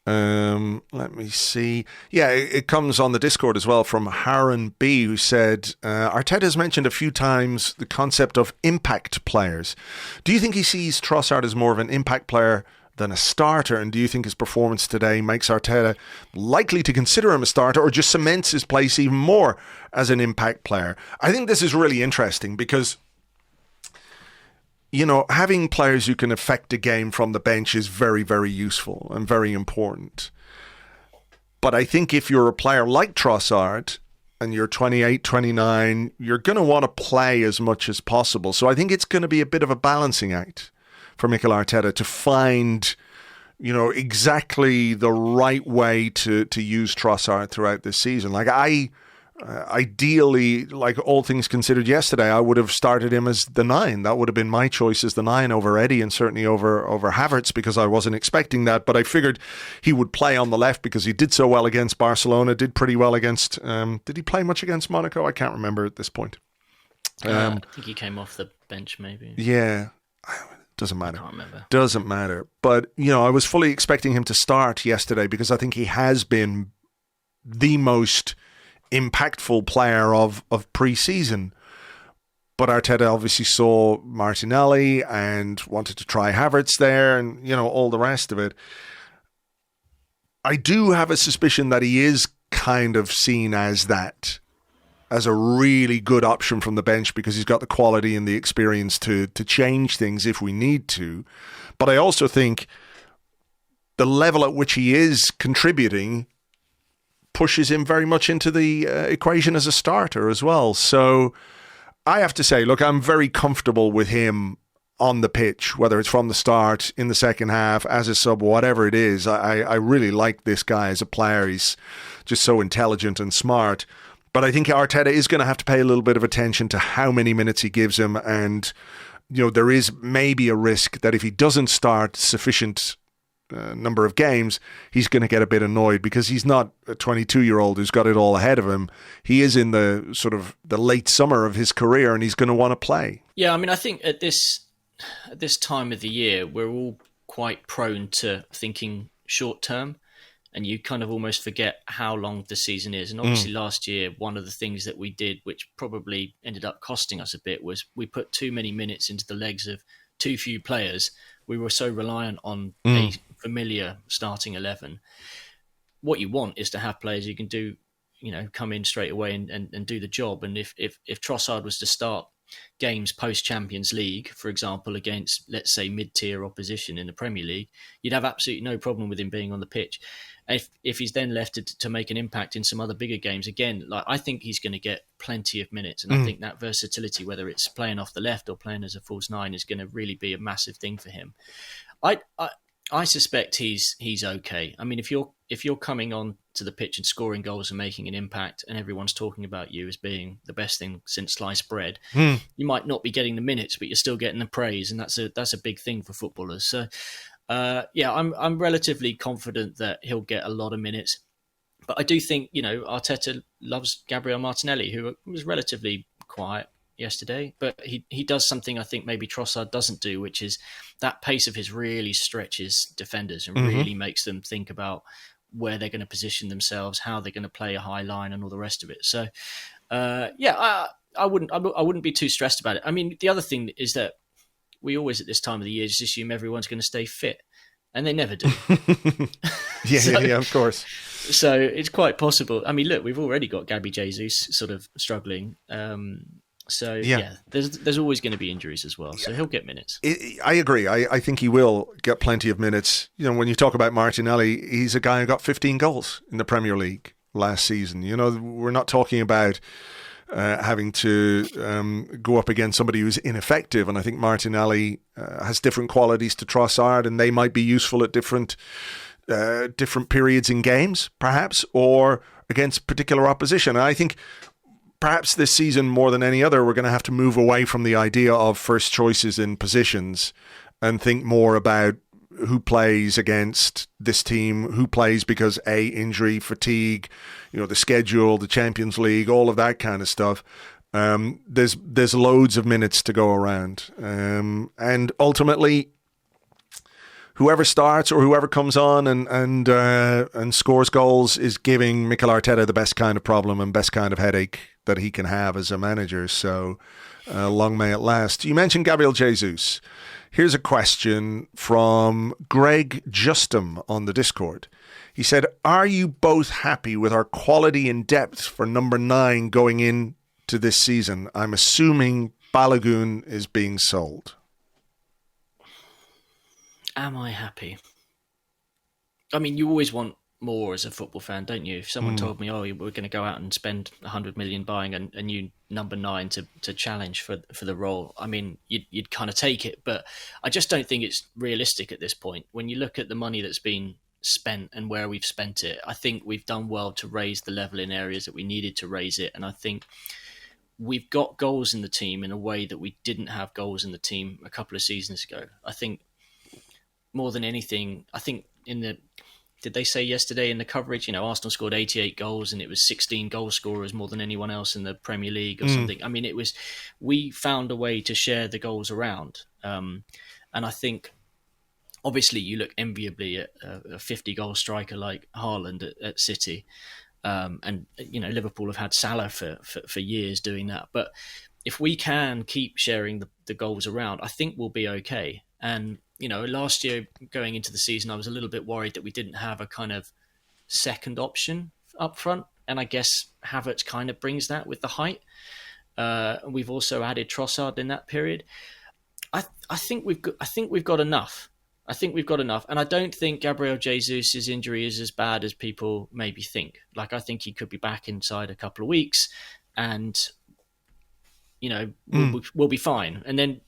Let me see. Yeah, it comes on the Discord as well from Haran B, who said, Arteta has mentioned a few times the concept of impact players. Do you think he sees Trossard as more of an impact player than a starter? And do you think his performance today makes Arteta likely to consider him a starter or just cements his place even more as an impact player? I think this is really interesting because having players who can affect a game from the bench is very, very useful and very important. But I think if you're a player like Trossard and you're 28, 29, you're going to want to play as much as possible. So I think it's going to be a bit of a balancing act for Mikel Arteta to find, exactly the right way to use Trossard throughout this season. Ideally, like all things considered yesterday, I would have started him as the 9. That would have been my choice as the 9 over Eddie and certainly over Havertz because I wasn't expecting that. But I figured he would play on the left because he did so well against Barcelona, did pretty well against... did he play much against Monaco? I can't remember at this point. I think he came off the bench maybe. Yeah. Doesn't matter. I can't remember. Doesn't matter. But, I was fully expecting him to start yesterday because I think he has been the most impactful player of pre-season. But Arteta obviously saw Martinelli and wanted to try Havertz there and, all the rest of it. I do have a suspicion that he is kind of seen as that, as a really good option from the bench because he's got the quality and the experience to change things if we need to. But I also think the level at which he is contributing pushes him very much into the equation as a starter as well. So I have to say, look, I'm very comfortable with him on the pitch, whether it's from the start, in the second half, as a sub, whatever it is. I really like this guy as a player. He's just so intelligent and smart. But I think Arteta is going to have to pay a little bit of attention to how many minutes he gives him. And, there is maybe a risk that if he doesn't start sufficient number of games, he's going to get a bit annoyed because he's not a 22-year-old who's got it all ahead of him. He is in the sort of the late summer of his career, and he's going to want to play. Yeah, I mean, I think at this time of the year, we're all quite prone to thinking short term, and you kind of almost forget how long the season is. And obviously last year, one of the things that we did, which probably ended up costing us a bit, was we put too many minutes into the legs of too few players. We were so reliant on a familiar starting 11. What you want is to have players who can do, come in straight away and do the job. And if Trossard was to start games post-Champions League, for example, against, let's say, mid-tier opposition in the Premier League, you'd have absolutely no problem with him being on the pitch. If he's then left to make an impact in some other bigger games, again, I think he's going to get plenty of minutes. And I think that versatility, whether it's playing off the left or playing as a false nine, is going to really be a massive thing for him. I suspect he's okay. I mean, if you're coming on to the pitch and scoring goals and making an impact, and everyone's talking about you as being the best thing since sliced bread, you might not be getting the minutes, but you're still getting the praise, and that's a big thing for footballers. So, I'm relatively confident that he'll get a lot of minutes. But I do think Arteta loves Gabriel Martinelli, who was relatively quiet yesterday, but he does something I think maybe Trossard doesn't do, which is that pace of his really stretches defenders and really makes them think about where they're going to position themselves, how they're going to play a high line, and all the rest of it. So, I wouldn't be too stressed about it. I mean, the other thing is that we always at this time of the year just assume everyone's going to stay fit, and they never do. Yeah, of course. So it's quite possible. I mean, look, we've already got Gabby Jesus sort of struggling. There's always going to be injuries as well. So he'll get minutes. I agree. I think he will get plenty of minutes. When you talk about Martinelli, he's a guy who got 15 goals in the Premier League last season. We're not talking about having to go up against somebody who's ineffective. And I think Martinelli has different qualities to Trossard, and they might be useful at different periods in games, perhaps, or against particular opposition. And I think perhaps this season, more than any other, we're going to have to move away from the idea of first choices in positions and think more about who plays against this team, who plays because injury, fatigue, the schedule, the Champions League, all of that kind of stuff. There's loads of minutes to go around, and ultimately, whoever starts or whoever comes on and scores goals is giving Mikel Arteta the best kind of problem and best kind of headache that he can have as a manager. So long may it last. You mentioned Gabriel Jesus. Here's a question from Greg Justum on the Discord. He said, are you both happy with our quality and depth for number 9 going into this season? I'm assuming Balogun is being sold. Am I happy? I mean, you always want more as a football fan, don't you? If someone told me, we're going to go out and spend 100 million buying a new number 9 to challenge for the role, I mean, you'd kind of take it. But I just don't think it's realistic at this point. When you look at the money that's been spent and where we've spent it, I think we've done well to raise the level in areas that we needed to raise it. And I think we've got goals in the team in a way that we didn't have goals in the team a couple of seasons ago. I think more than anything, I think did they say yesterday in the coverage, Arsenal scored 88 goals and it was 16 goal scorers more than anyone else in the Premier League or something. I mean, we found a way to share the goals around. And I think, obviously, you look enviably at a 50-goal striker like Haaland at City. And Liverpool have had Salah for years doing that. But if we can keep sharing the goals around, I think we'll be okay. And last year going into the season, I was a little bit worried that we didn't have a kind of second option up front, and I guess Havertz kind of brings that with the height. We've also added Trossard in that period. I think we've got enough. I think we've got enough, and I don't think Gabriel Jesus' injury is as bad as people maybe think. Like, I think he could be back inside a couple of weeks, and we'll be fine. And then,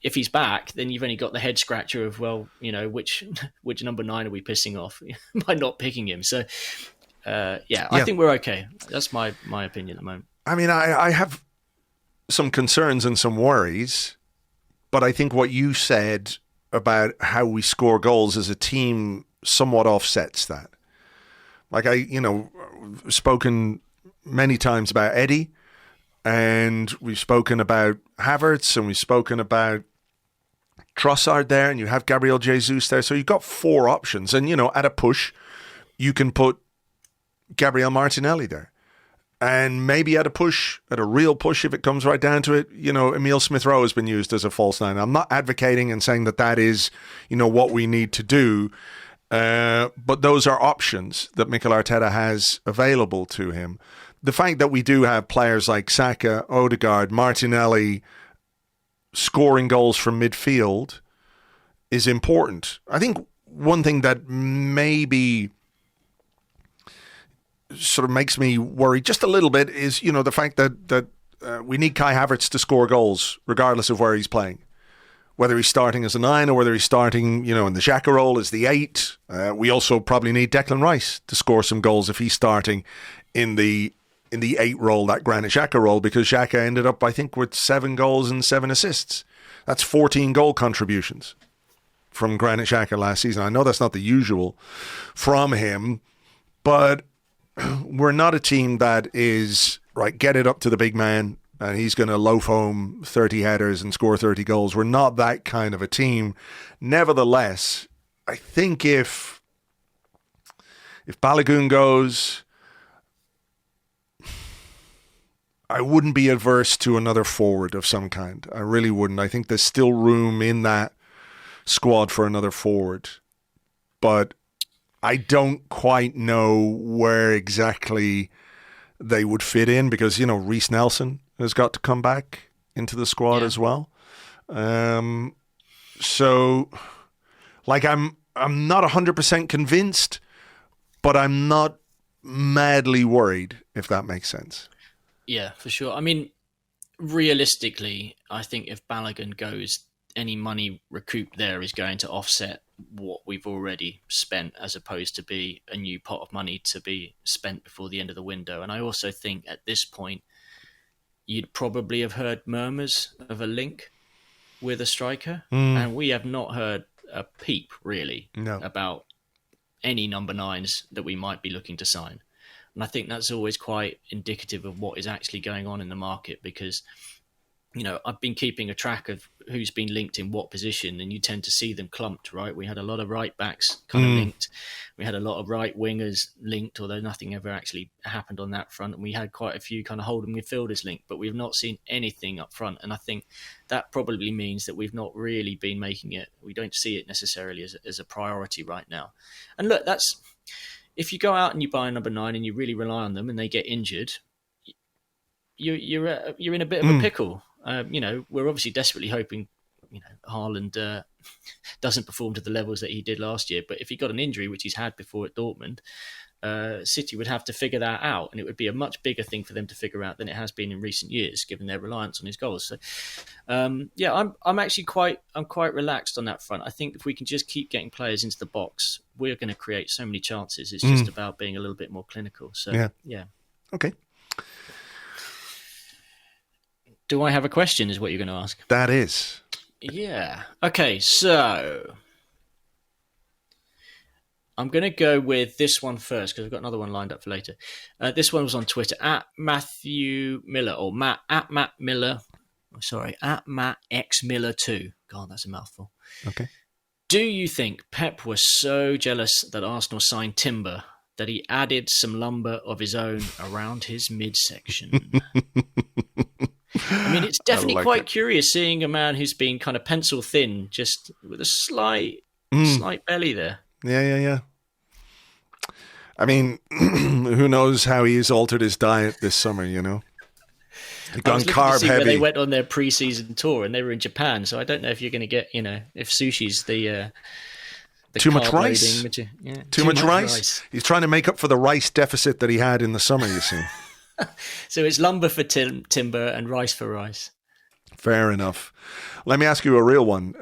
if he's back, then you've only got the head scratcher of, which number 9 are we pissing off by not picking him? So, I think we're okay. That's my opinion at the moment. I mean, I have some concerns and some worries, but I think what you said about how we score goals as a team somewhat offsets that. Like spoken many times about Eddie, and we've spoken about Havertz, and we've spoken about Trossard there, and you have Gabriel Jesus there. So you've got 4 options. And, at a push, you can put Gabriel Martinelli there. And maybe at a real push, if it comes right down to it, Emile Smith-Rowe has been used as a false nine. I'm not advocating and saying that is, what we need to do. But those are options that Mikel Arteta has available to him. The fact that we do have players like Saka, Odegaard, Martinelli scoring goals from midfield is important. I think one thing that maybe sort of makes me worry just a little bit is, the fact that we need Kai Havertz to score goals regardless of where he's playing. Whether he's starting as a 9 or whether he's starting, in the Xhaka role as the 8. We also probably need Declan Rice to score some goals if he's starting in the 8 role, that Granit Xhaka role, because Xhaka ended up, I think, with 7 goals and 7 assists. That's 14 goal contributions from Granit Xhaka last season. I know that's not the usual from him, but we're not a team that is, right, get it up to the big man and he's going to loaf home 30 headers and score 30 goals. We're not that kind of a team. Nevertheless, I think if Balogun goes, I wouldn't be adverse to another forward of some kind. I really wouldn't. I think there's still room in that squad for another forward. But I don't quite know where exactly they would fit in because, Reece Nelson has got to come back into the squad as well. So, I'm not 100% convinced, but I'm not madly worried, if that makes sense. Yeah, for sure. I mean, realistically, I think if Balogun goes, any money recouped there is going to offset what we've already spent, as opposed to be a new pot of money to be spent before the end of the window. And I also think at this point, you'd probably have heard murmurs of a link with a striker. And we have not heard a peep, really, about any number 9s that we might be looking to sign. And I think that's always quite indicative of what is actually going on in the market because, I've been keeping a track of who's been linked in what position, and you tend to see them clumped, right? We had a lot of right backs kind of linked. We had a lot of right wingers linked, although nothing ever actually happened on that front. And we had quite a few kind of holding midfielders linked, but we've not seen anything up front. And I think that probably means that we've not really been making it. We don't see it necessarily as a priority right now. And look, if you go out and you buy a number 9 and you really rely on them and they get injured, you're in a bit of a pickle. We're obviously desperately hoping, Haaland doesn't perform to the levels that he did last year. But if he got an injury, which he's had before at Dortmund, City would have to figure that out, and it would be a much bigger thing for them to figure out than it has been in recent years, given their reliance on his goals. So, I'm actually quite relaxed on that front. I think if we can just keep getting players into the box, we're going to create so many chances. It's just about being a little bit more clinical. So, yeah. Okay. Do I have a question, is what you're going to ask? That is. Yeah. Okay, so I'm going to go with this one first because I've got another one lined up for later. This one was on Twitter, at Matthew Miller, or at Matt Miller. Sorry, at Matt X Miller 2. God, that's a mouthful. Okay. Do you think Pep was so jealous that Arsenal signed Timber that he added some lumber of his own around his midsection? I mean, it's definitely quite curious seeing a man who's been kind of pencil thin, just with a slight belly there. Yeah. I mean, who knows how he's altered his diet this summer, He's gone carb heavy. They went on their pre-season tour and they were in Japan, so I don't know if you're going to get, if sushi's the too much rice. Too much rice. He's trying to make up for the rice deficit that he had in the summer, you see. So it's lumber for timber and rice for rice. Fair enough. Let me ask you a real one.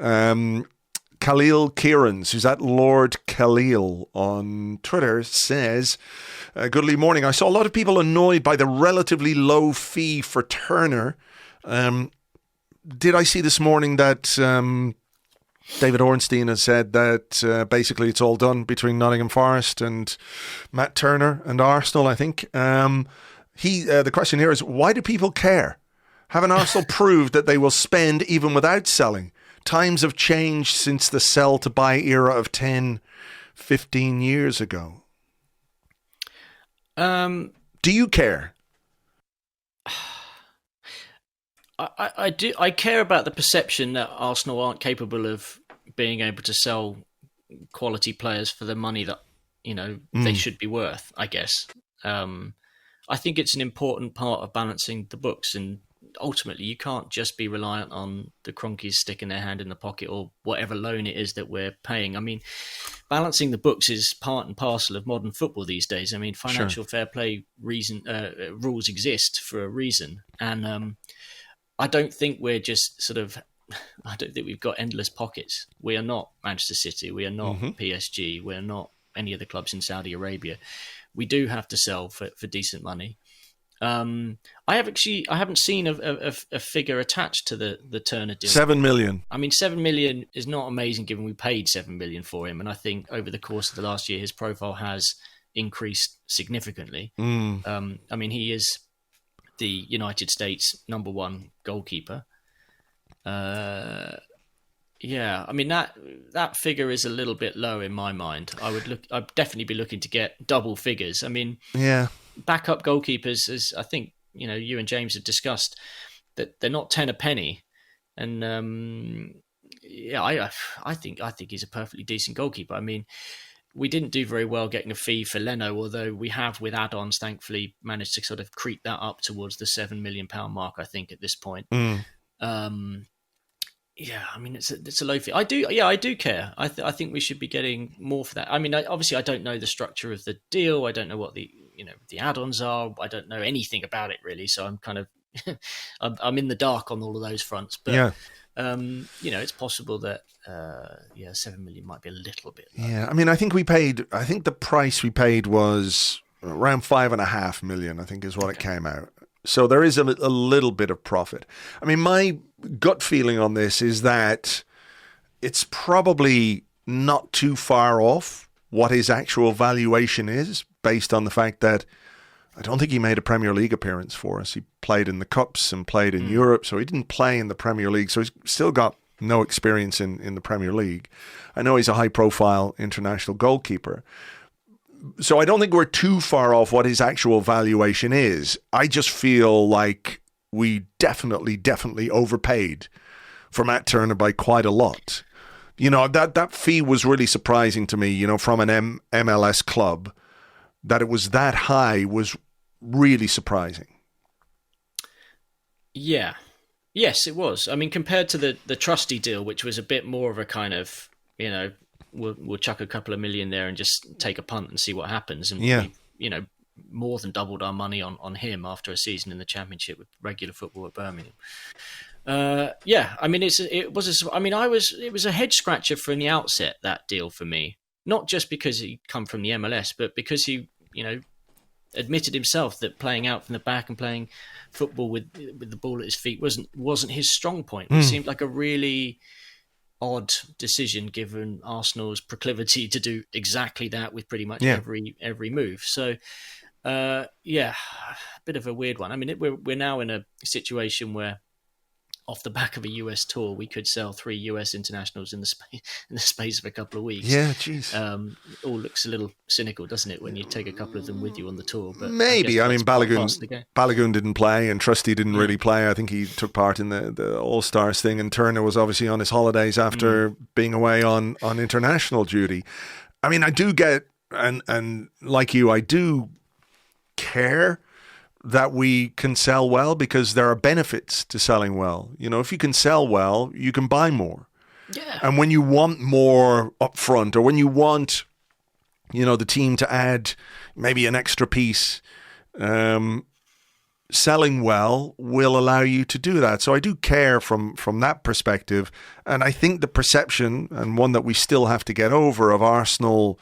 Khalil Kieran's, who's at Lord Khalil on Twitter, says, good morning. I saw a lot of people annoyed by the relatively low fee for Turner. Did I see this morning that David Ornstein has said that basically it's all done between Nottingham Forest and Matt Turner and Arsenal, I think. The question here is, why do people care? Haven't Arsenal proved that they will spend even without selling? Times have changed since the sell to buy era of 10, 15 years ago. Do you care? I do. I care about the perception that Arsenal aren't capable of being able to sell quality players for the money that they should be worth, I guess. I think it's an important part of balancing the books, and ultimately you can't just be reliant on the Cronkies sticking their hand in the pocket or whatever loan it is that we're paying. I mean, balancing the books is part and parcel of modern football these days. I mean, financial fair play rules exist for a reason, and I don't think we're just I don't think we've got endless pockets. We are not Manchester City. We are not PSG. We're not any of the clubs in Saudi Arabia. We do have to sell for decent money. I haven't seen a figure attached to the Turner deal. 7 million. I mean, 7 million is not amazing given we paid 7 million for him. And I think over the course of the last year, his profile has increased significantly. I mean, he is the United States #1 goalkeeper. Yeah, I mean that figure is a little bit low in my mind. I'd definitely be looking to get double figures. I mean, backup goalkeepers, as I think you and James have discussed, that they're not 10 a penny, and I think he's a perfectly decent goalkeeper. I mean, we didn't do very well getting a fee for Leno, although we have, with add-ons, thankfully managed to sort of creep that up towards the £7 million mark, I think, at this point. Yeah, I mean, it's a low fee. I do care. I think we should be getting more for that. I mean, obviously, I don't know the structure of the deal. I don't know what the add-ons are. I don't know anything about it really. So I'm kind of I'm in the dark on all of those fronts. But it's possible that 7 million might be a little bit low. Yeah, I mean, I think the price we paid was around 5.5 million. I think is what it came out. So there is a little bit of profit. I mean, my gut feeling on this is that it's probably not too far off what his actual valuation is, based on the fact that I don't think he made a Premier League appearance for us. He played in the Cups and played in Europe, so he didn't play in the Premier League. So he's still got no experience in the Premier League. I know he's a high-profile international goalkeeper. So I don't think we're too far off what his actual valuation is. I just feel like we definitely overpaid for Matt Turner by quite a lot. That fee was really surprising to me, from an MLS club. That it was that high was really surprising. Yeah. Yes, it was. I mean, compared to the Trusty deal, which was a bit more of a kind of, we'll chuck a couple of million there and just take a punt and see what happens. And we, more than doubled our money on him after a season in the Championship with regular football at Birmingham. I mean, it was a head scratcher from the outset, that deal for me. Not just because he'd come from the MLS, but because he, admitted himself that playing out from the back and playing football with the ball at his feet wasn't his strong point. It seemed like a really odd decision given Arsenal's proclivity to do exactly that with pretty much every move. So, a bit of a weird one. I mean, we're now in a situation where, off the back of a US tour, we could sell 3 US internationals in the space of a couple of weeks. Yeah, jeez. All looks a little cynical, doesn't it, when you take a couple of them with you on the tour? But maybe. I mean, Balogun didn't play, and Trusty didn't really play. I think he took part in the All-Stars thing, and Turner was obviously on his holidays after being away on international duty. I mean, I do get, and like you, I do care that we can sell well, because there are benefits to selling well. If you can sell well, you can buy more. Yeah. And when you want more up front, or when you want, the team to add maybe an extra piece, selling well will allow you to do that. So I do care from that perspective. And I think the perception, and one that we still have to get over, of Arsenal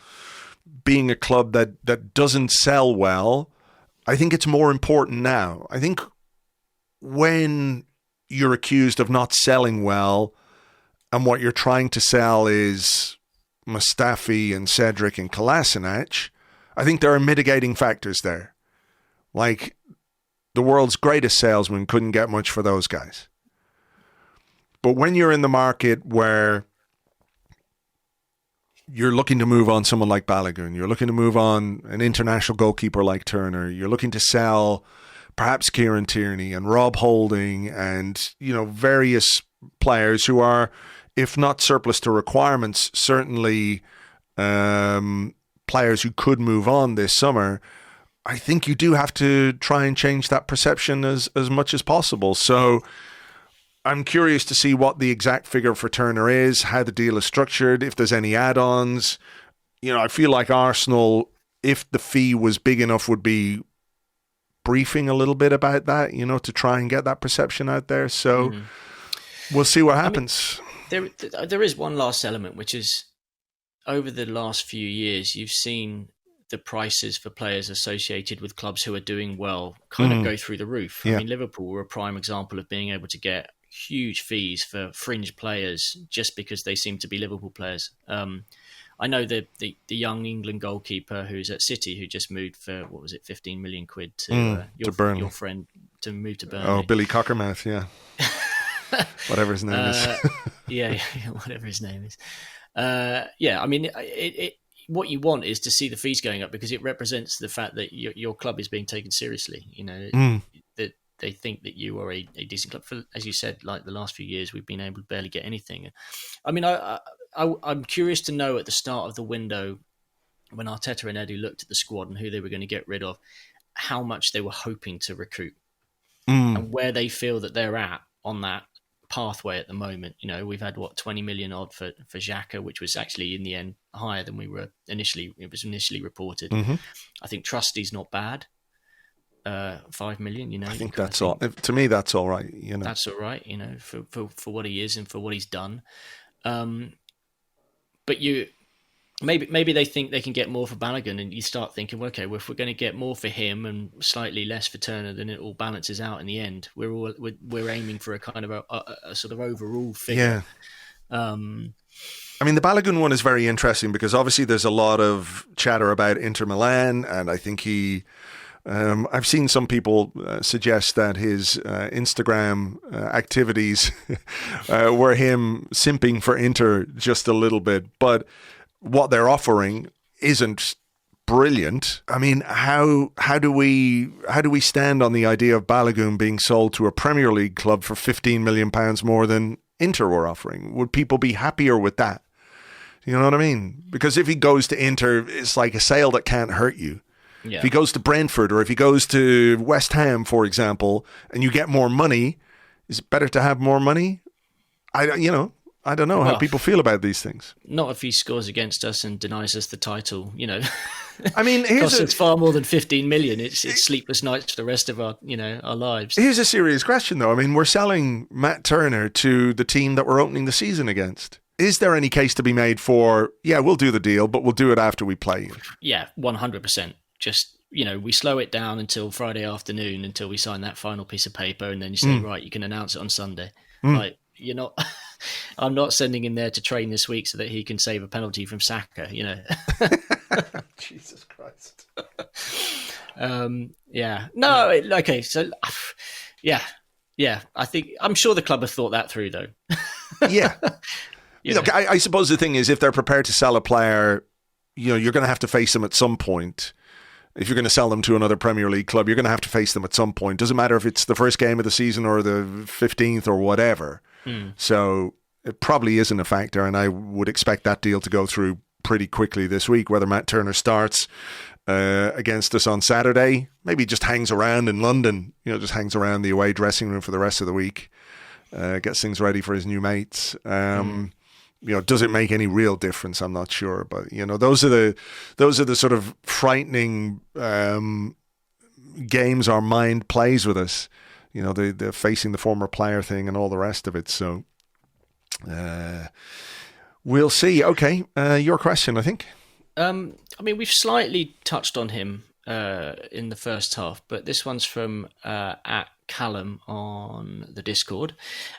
being a club that doesn't sell well, I think it's more important now. I think when you're accused of not selling well, and what you're trying to sell is Mustafi and Cedric and Kolasinac, I think there are mitigating factors there. Like, the world's greatest salesman couldn't get much for those guys. But when you're in the market where you're looking to move on someone like Balogun, you're looking to move on an international goalkeeper like Turner, you're looking to sell perhaps Kieran Tierney and Rob Holding and, various players who are, if not surplus to requirements, certainly players who could move on this summer, I think you do have to try and change that perception as much as possible. So I'm curious to see what the exact figure for Turner is, how the deal is structured, if there's any add-ons. I feel like Arsenal, if the fee was big enough, would be briefing a little bit about that, to try and get that perception out there. So we'll see what happens. There is one last element, which is over the last few years, you've seen the prices for players associated with clubs who are doing well kind of go through the roof. Yeah. I mean, Liverpool were a prime example of being able to get huge fees for fringe players just because they seem to be Liverpool players. I know the young England goalkeeper who's at City who just moved for, 15 million quid to your friend to move to Burnley. Oh, Billy Cockermouth, yeah. Whatever his name is. Yeah, whatever his name is. I mean, what you want is to see the fees going up because it represents the fact that your club is being taken seriously. That they think that you are a decent club. For, as you said, like the last few years, we've been able to barely get anything. I mean, I'm curious to know at the start of the window when Arteta and Edu looked at the squad and who they were going to get rid of, how much they were hoping to recruit and where they feel that they're at on that pathway at the moment. We've had 20 million odd for Xhaka, which was actually in the end higher than it was initially reported. I think Trusty's not bad. 5 million, I think that's all. To me, that's all right. That's all right. For what he is and for what he's done. But maybe they think they can get more for Balogun, and you start thinking, well, okay, well, if we're going to get more for him and slightly less for Turner, then it all balances out in the end. We're aiming for a kind of a sort of overall figure. Yeah. I mean, the Balogun one is very interesting because obviously there's a lot of chatter about Inter Milan, and I think I've seen some people suggest that his Instagram activities were him simping for Inter just a little bit, but what they're offering isn't brilliant. I mean, how do we stand on the idea of Balogun being sold to a Premier League club for £15 million more than Inter were offering? Would people be happier with that? You know what I mean? Because if he goes to Inter, it's like a sale that can't hurt you. Yeah. If he goes to Brentford or if he goes to West Ham, for example, and you get more money, is it better to have more money? I don't know how people feel about these things. Not if he scores against us and denies us the title, I mean, it's far more than 15 million. It's sleepless nights for the rest of our lives. Here's a serious question, though. I mean, we're selling Matt Turner to the team that we're opening the season against. Is there any case to be made for, we'll do the deal, but we'll do it after we play you? Yeah, 100%. Just, we slow it down until Friday afternoon until we sign that final piece of paper, and then you say, right, you can announce it on Sunday. Like, you're not... I'm not sending him there to train this week so that he can save a penalty from Saka, Jesus Christ. Yeah. No, okay. So, yeah. I'm sure the club have thought that through, though. Yeah. Look, I suppose the thing is, if they're prepared to sell a player, you're going to have to face them at some point. If you're going to sell them to another Premier League club, you're going to have to face them at some point. Doesn't matter if it's the first game of the season or the 15th or whatever. So it probably isn't a factor, and I would expect that deal to go through pretty quickly this week, whether Matt Turner starts against us on Saturday, maybe just hangs around in London, just hangs around the away dressing room for the rest of the week, gets things ready for his new mates. Does it make any real difference? I'm not sure, but those are the sort of frightening games our mind plays with us. The facing the former player thing and all the rest of it. So we'll see. Okay, your question, I think. I mean, we've slightly touched on him in the first half, but this one's from at Callum on the Discord.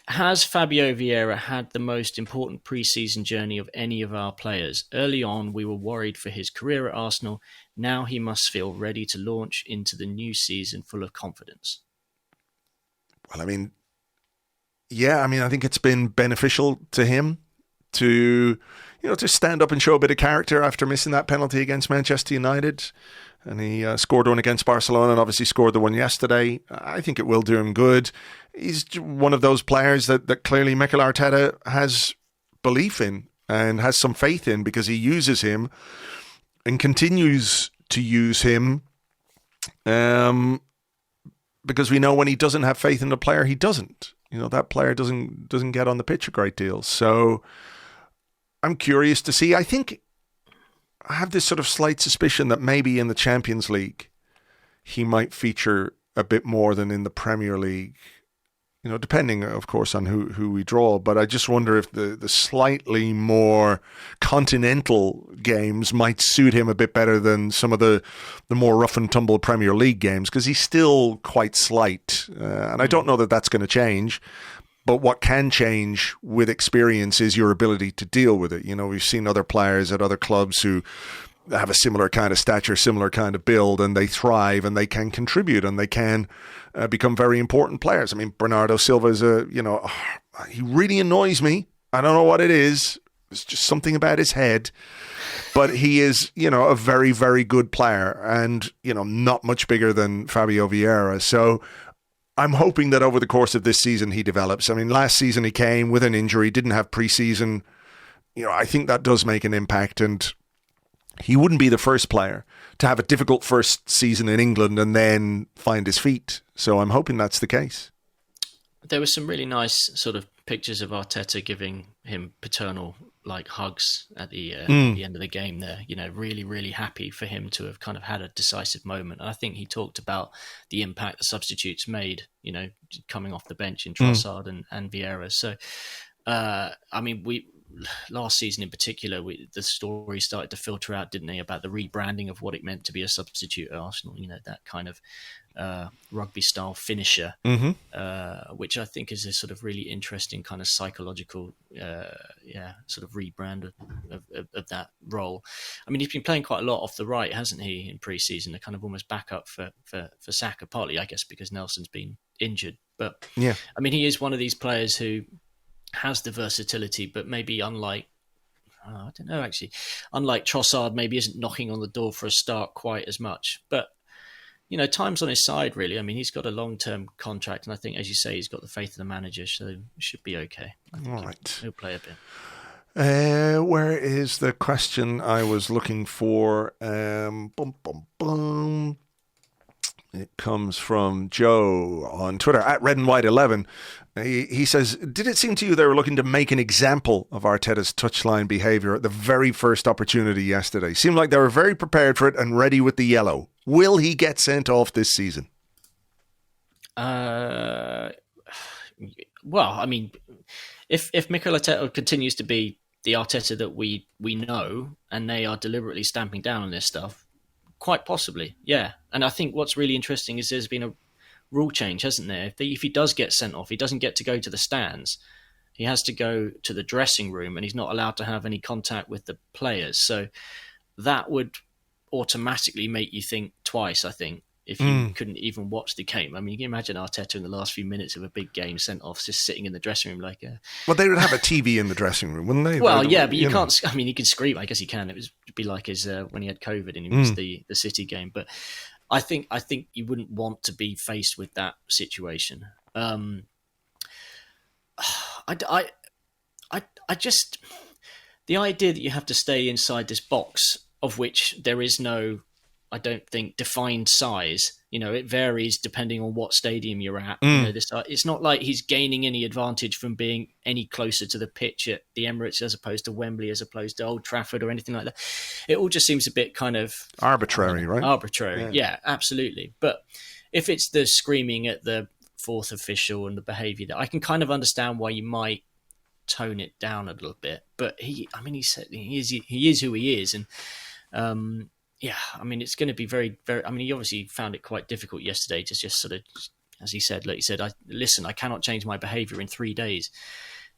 Has Fabio Vieira had the most important pre-season journey of any of our players? Early on, we were worried for his career at Arsenal. Now he must feel ready to launch into the new season full of confidence. Well, I mean, yeah, I mean, I think it's been beneficial to him to, to stand up and show a bit of character after missing that penalty against Manchester United. And he scored one against Barcelona and obviously scored the one yesterday. I think it will do him good. He's one of those players that clearly Mikel Arteta has belief in and has some faith in, because he uses him and continues to use him. Because we know when he doesn't have faith in the player, he doesn't. That player doesn't get on the pitch a great deal. So I'm curious to see. I think I have this sort of slight suspicion that maybe in the Champions League he might feature a bit more than in the Premier League, depending, of course, on who we draw. But I just wonder if the slightly more continental games might suit him a bit better than some of the more rough and tumble Premier League games, because he's still quite slight. And I don't know that that's going to change. But what can change with experience is your ability to deal with it. We've seen other players at other clubs who have a similar kind of stature, similar kind of build, and they thrive and they can contribute and they can become very important players. I mean, Bernardo Silva is he really annoys me. I don't know what it is. It's just something about his head. But he is, a very, very good player and, not much bigger than Fabio Vieira. So I'm hoping that over the course of this season he develops. I mean, last season he came with an injury, didn't have preseason. I think that does make an impact, and he wouldn't be the first player to have a difficult first season in England and then find his feet. So I'm hoping that's the case. There were some really nice sort of pictures of Arteta giving him paternal hugs at the end of the game there. Really, really happy for him to have kind of had a decisive moment. And I think he talked about the impact the substitutes made, coming off the bench in Trossard and Vieira. So, last season in particular, the story started to filter out, didn't they, about the rebranding of what it meant to be a substitute at Arsenal. That kind of rugby-style finisher, which I think is a sort of really interesting kind of psychological, sort of rebrand of that role. I mean, he's been playing quite a lot off the right, hasn't he, in pre-season? A kind of almost backup for Saka, partly, I guess, because Nelson's been injured. But, yeah, I mean, he is one of these players who has the versatility, but maybe unlike Trossard, maybe isn't knocking on the door for a start quite as much. But, time's on his side, really. I mean, he's got a long-term contract, and I think, as you say, he's got the faith of the manager, so it should be okay. I think he'll play a bit. Where is the question I was looking for? It comes from Joe on Twitter, at RedandWhite11. He says, did it seem to you they were looking to make an example of Arteta's touchline behaviour at the very first opportunity yesterday? Seemed like they were very prepared for it and ready with the yellow. Will he get sent off this season? Well, I mean, if Mikel Arteta continues to be the Arteta that we know, and they are deliberately stamping down on this stuff, quite possibly, yeah. And I think what's really interesting is there's been a rule change, hasn't there? If he does get sent off, he doesn't get to go to the stands. He has to go to the dressing room, and he's not allowed to have any contact with the players. So that would automatically make you think twice, I think, if you couldn't even watch the game. I mean, you can imagine Arteta in the last few minutes of a big game sent off, just sitting in the dressing room like a... Well, they would have a TV in the dressing room, wouldn't they? Well, yeah, but you can't... I mean, he could scream. I guess he can. It'd be like his when he had COVID and he missed the City game. But I think you wouldn't want to be faced with that situation. I just... The idea that you have to stay inside this box, of which there is no... I don't think defined size. It varies depending on what stadium you're at. It's not like he's gaining any advantage from being any closer to the pitch at the Emirates as opposed to Wembley, as opposed to Old Trafford or anything like that. It all just seems a bit kind of arbitrary, right? Arbitrary, yeah, absolutely. But if it's the screaming at the fourth official and the behaviour, that I can kind of understand why you might tone it down a little bit. But he is who he is, and. Yeah, I mean, it's going to be very, very... I mean, he obviously found it quite difficult yesterday to just sort of as he said, I cannot change my behaviour in 3 days.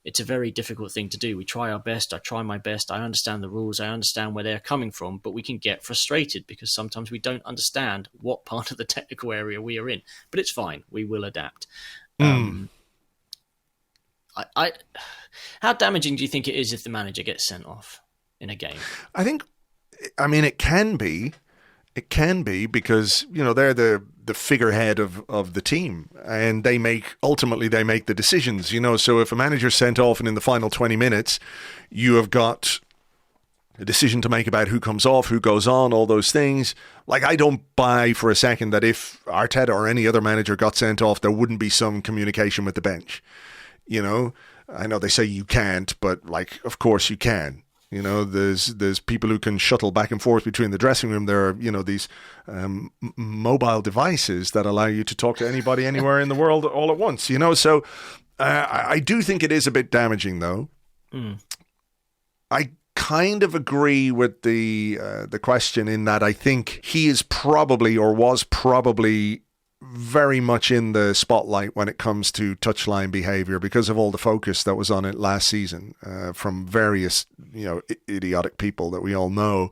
It's a very difficult thing to do. We try our best. I try my best. I understand the rules. I understand where they're coming from, but we can get frustrated because sometimes we don't understand what part of the technical area we are in. But it's fine. We will adapt. How damaging do you think it is if the manager gets sent off in a game? I mean, it can be. It can be because, they're the figurehead of the team, and ultimately they make the decisions, So if a manager's sent off and in the final 20 minutes, you have got a decision to make about who comes off, who goes on, all those things. Like, I don't buy for a second that if Arteta or any other manager got sent off, there wouldn't be some communication with the bench. I know they say you can't, but of course you can. There's people who can shuttle back and forth between the dressing room. There are, these mobile devices that allow you to talk to anybody anywhere in the world all at once, So I do think it is a bit damaging, though. I kind of agree with the question in that I think he is probably or was probably very much in the spotlight when it comes to touchline behaviour because of all the focus that was on it last season from various, idiotic people that we all know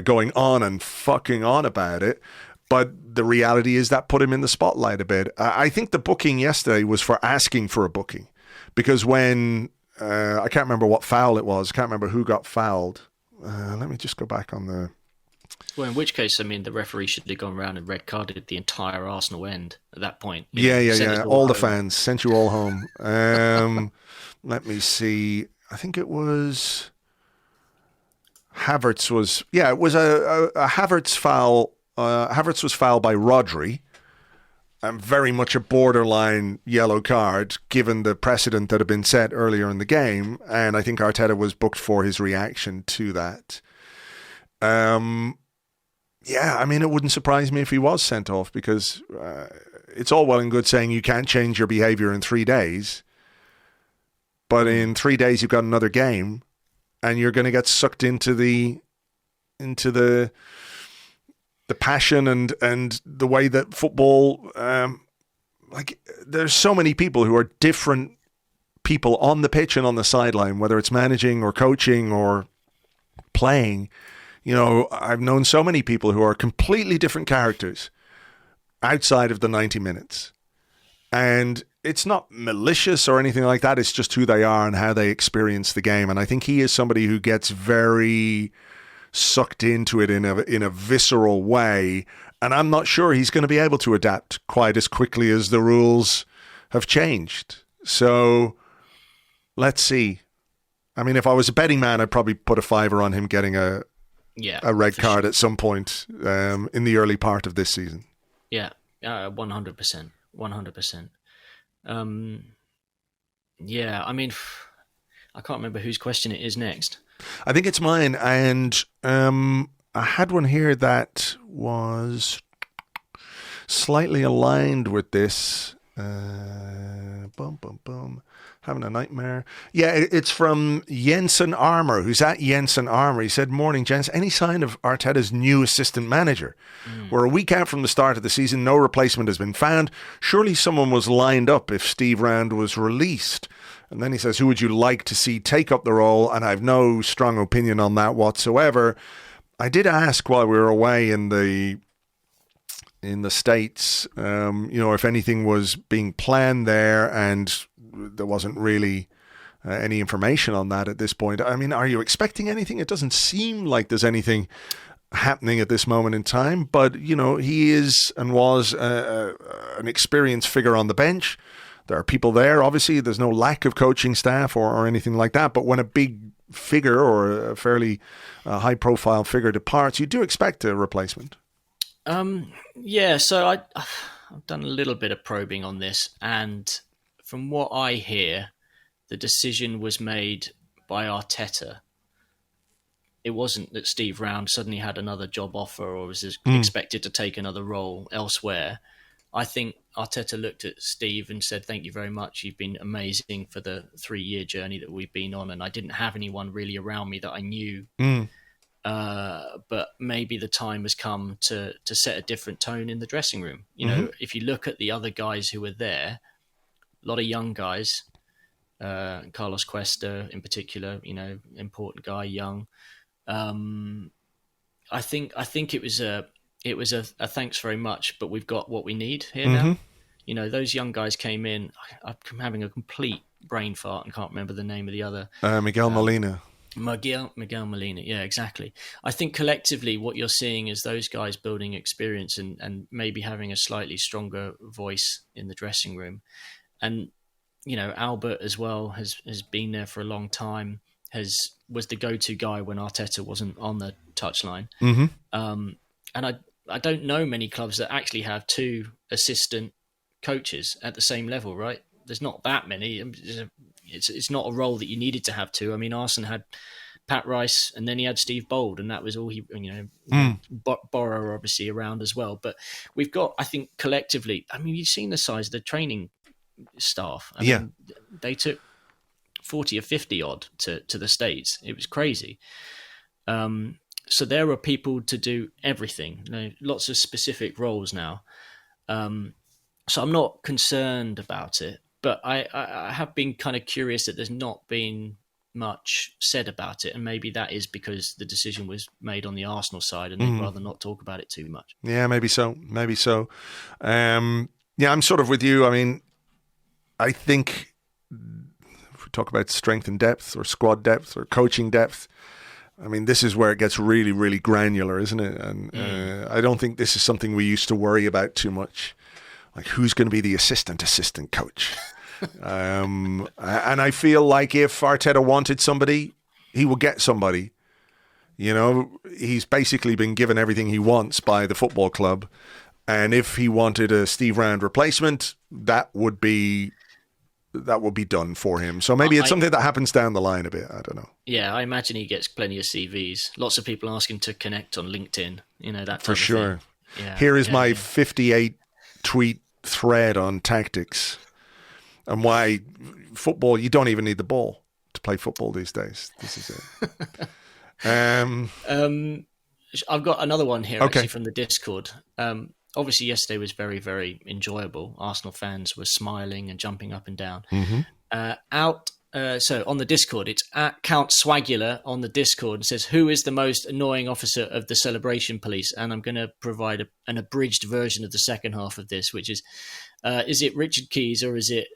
going on and fucking on about it. But the reality is that put him in the spotlight a bit. I think the booking yesterday was for asking for a booking because when I can't remember what foul it was. I can't remember who got fouled. Let me just go back on the... Well, in which case, the referee should have gone around and red carded the entire Arsenal end at that point. Yeah. All the fans. Sent you all home. Let me see. I think it was... Havertz was... Yeah, it was a Havertz foul. Havertz was fouled by Rodri. Very much a borderline yellow card, given the precedent that had been set earlier in the game. And I think Arteta was booked for his reaction to that. It wouldn't surprise me if he was sent off because it's all well and good saying you can't change your behaviour in 3 days, but in 3 days you've got another game, and you're going to get sucked into the passion and the way that football. There's so many people who are different people on the pitch and on the sideline, whether it's managing or coaching or playing. I've known so many people who are completely different characters outside of the 90 minutes. And it's not malicious or anything like that. It's just who they are and how they experience the game. And I think he is somebody who gets very sucked into it in a visceral way. And I'm not sure he's going to be able to adapt quite as quickly as the rules have changed. So let's see. If I was a betting man, I'd probably put a $5 on him getting a red card at some point in the early part of this season. 100%. 100%. I can't remember whose question it is next. I think it's mine, and I had one here that was slightly aligned with this. Having a nightmare. Yeah, it's from Jensen Armour, who's at Jensen Armour. He said, "Morning, gents. Any sign of Arteta's new assistant manager? We're a week out from the start of the season. No replacement has been found. Surely someone was lined up if Steve Round was released." And then he says, "Who would you like to see take up the role?" And I have no strong opinion on that whatsoever. I did ask while we were away in the States, if anything was being planned there, and there wasn't really any information on that at this point. Are you expecting anything? It doesn't seem like there's anything happening at this moment in time, but, he is and was an experienced figure on the bench. There are people there, obviously. There's no lack of coaching staff or anything like that, but when a big figure or a fairly high-profile figure departs, you do expect a replacement. So I've done a little bit of probing on this, and from what I hear, the decision was made by Arteta. It wasn't that Steve Round suddenly had another job offer or was expected to take another role elsewhere. I think Arteta looked at Steve and said, "Thank you very much. You've been amazing for the 3-year journey that we've been on, and I didn't have anyone really around me that I knew." but maybe the time has come to set a different tone in the dressing room. You know, if you look at the other guys who were there, a lot of young guys, Carlos Cuesta in particular, you know, important guy, young. I think it was a thanks very much, but we've got what we need here now. You know, those young guys came in. I'm having a complete brain fart and can't remember the name of the other. Miguel Molina. Miguel Molina, yeah, exactly. I think collectively what you're seeing is those guys building experience and maybe having a slightly stronger voice in the dressing room. And, you know, Albert as well has been there for a long time, was the go-to guy when Arteta wasn't on the touchline. And I don't know many clubs that actually have two assistant coaches at the same level, right? There's not that many. It's not a role that you needed to have two. I mean, Arsenal had Pat Rice, and then he had Steve Bold, and that was all he. You know, Borrow obviously around as well. But we've got, I think, collectively. I mean, you've seen the size of the training staff. I mean, they took 40 or 50 odd to the States. It was crazy. So there are people to do everything. You know, lots of specific roles now. So I'm not concerned about it. But I have been kind of curious that there's not been much said about it. And maybe that is because the decision was made on the Arsenal side and they'd rather not talk about it too much. Yeah, maybe so. Yeah, I'm sort of with you. I mean, I think if we talk about strength and depth or squad depth or coaching depth, I mean, this is where it gets really, really granular, isn't it? And I don't think this is something we used to worry about too much. Like, who's going to be the assistant coach? And I feel like if Arteta wanted somebody, he will get somebody. You know, he's basically been given everything he wants by the football club. And if he wanted a Steve Rand replacement, that would be done for him. So maybe it's something that happens down the line a bit. I don't know. Yeah, I imagine he gets plenty of CVs. Lots of people ask him to connect on LinkedIn. You know, that type for of sure. Thing. Yeah, Here is my 58 tweet thread on tactics and why football, you don't even need the ball to play football these days. This is it. I've got another one here actually from the Discord. Obviously yesterday was very, very enjoyable. Arsenal fans were smiling and jumping up and down. So on the Discord, it's at Count Swagula on the Discord. It says, who is the most annoying officer of the celebration police? And I'm going to provide an abridged version of the second half of this, which is it Richard Keys or is it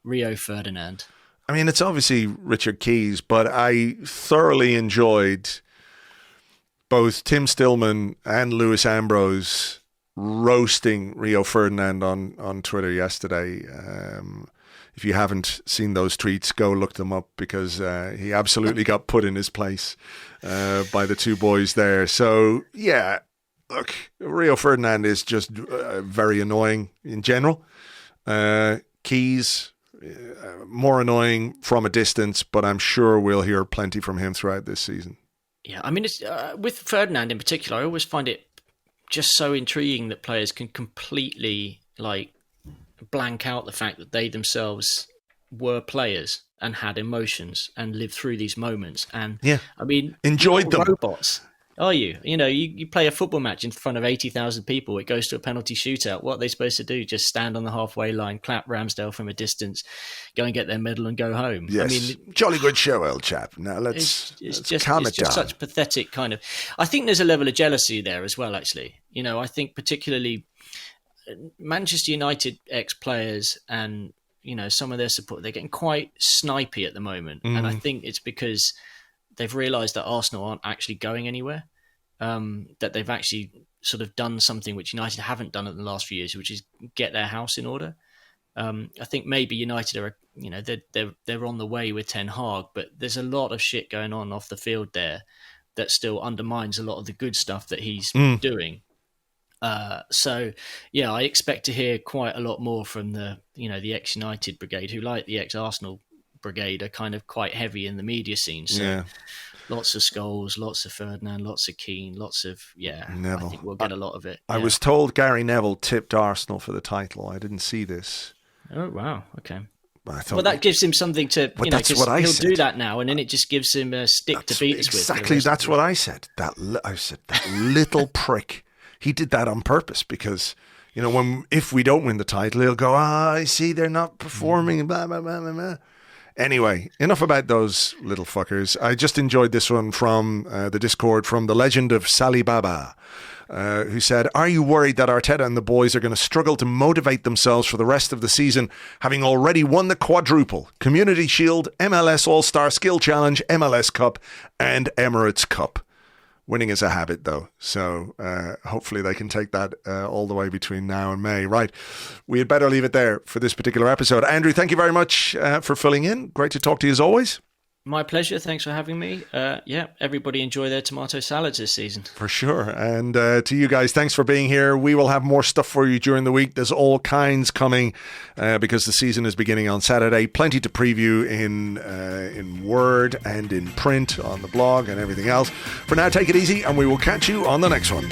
Rio Ferdinand? I mean, it's obviously Richard Keys, but I thoroughly enjoyed both Tim Stillman and Lewis Ambrose roasting Rio Ferdinand on Twitter yesterday. If you haven't seen those tweets, go look them up because he absolutely got put in his place by the two boys there. So, yeah, look, Rio Ferdinand is just very annoying in general. Keys, more annoying from a distance, but I'm sure we'll hear plenty from him throughout this season. Yeah, I mean, it's, with Ferdinand in particular, I always find it just so intriguing that players can completely, blank out the fact that they themselves were players and had emotions and lived through these moments. And I mean, enjoyed them. Robots, are you? You know, you play a football match in front of 80,000 people. It goes to a penalty shootout. What are they supposed to do? Just stand on the halfway line, clap Ramsdale from a distance, go and get their medal and go home. Yes. I mean, jolly good show, old chap. Now let's calm it down. Just such pathetic kind of. I think there's a level of jealousy there as well. Actually, you know, I think particularly Manchester United ex-players and, you know, some of their support, they're getting quite snipey at the moment. And I think it's because they've realised that Arsenal aren't actually going anywhere, that they've actually sort of done something which United haven't done in the last few years, which is get their house in order. I think maybe United are, you know, they're on the way with Ten Hag, but there's a lot of shit going on off the field there that still undermines a lot of the good stuff that he's doing. So, yeah, I expect to hear quite a lot more from the ex-United brigade, who, like the ex-Arsenal brigade, are kind of quite heavy in the media scene. So lots of Scholes, lots of Ferdinand, lots of Keane, lots of, Neville. I think we'll get a lot of it. I was told Gary Neville tipped Arsenal for the title. I didn't see this. Oh, wow. Okay. Well, that gives him something to, that's what I said. He'll do that now, and then it just gives him a stick to beat us with. Exactly, that's what I said. That little prick. He did that on purpose because, if we don't win the title, he'll go, I see they're not performing, blah, blah, blah, blah, blah. Anyway, enough about those little fuckers. I just enjoyed this one from the Discord from the legend of Sally Baba, who said, are you worried that Arteta and the boys are going to struggle to motivate themselves for the rest of the season, having already won the quadruple, Community Shield, MLS All-Star Skill Challenge, MLS Cup, and Emirates Cup? Winning is a habit, though, so hopefully they can take that all the way between now and May. Right, we had better leave it there for this particular episode. Andrew, thank you very much for filling in. Great to talk to you as always. My pleasure. Thanks for having me. Everybody enjoy their tomato salads this season. For sure. And to you guys, thanks for being here. We will have more stuff for you during the week. There's all kinds coming because the season is beginning on Saturday. Plenty to preview in Word and in print on the blog and everything else. For now, take it easy and we will catch you on the next one.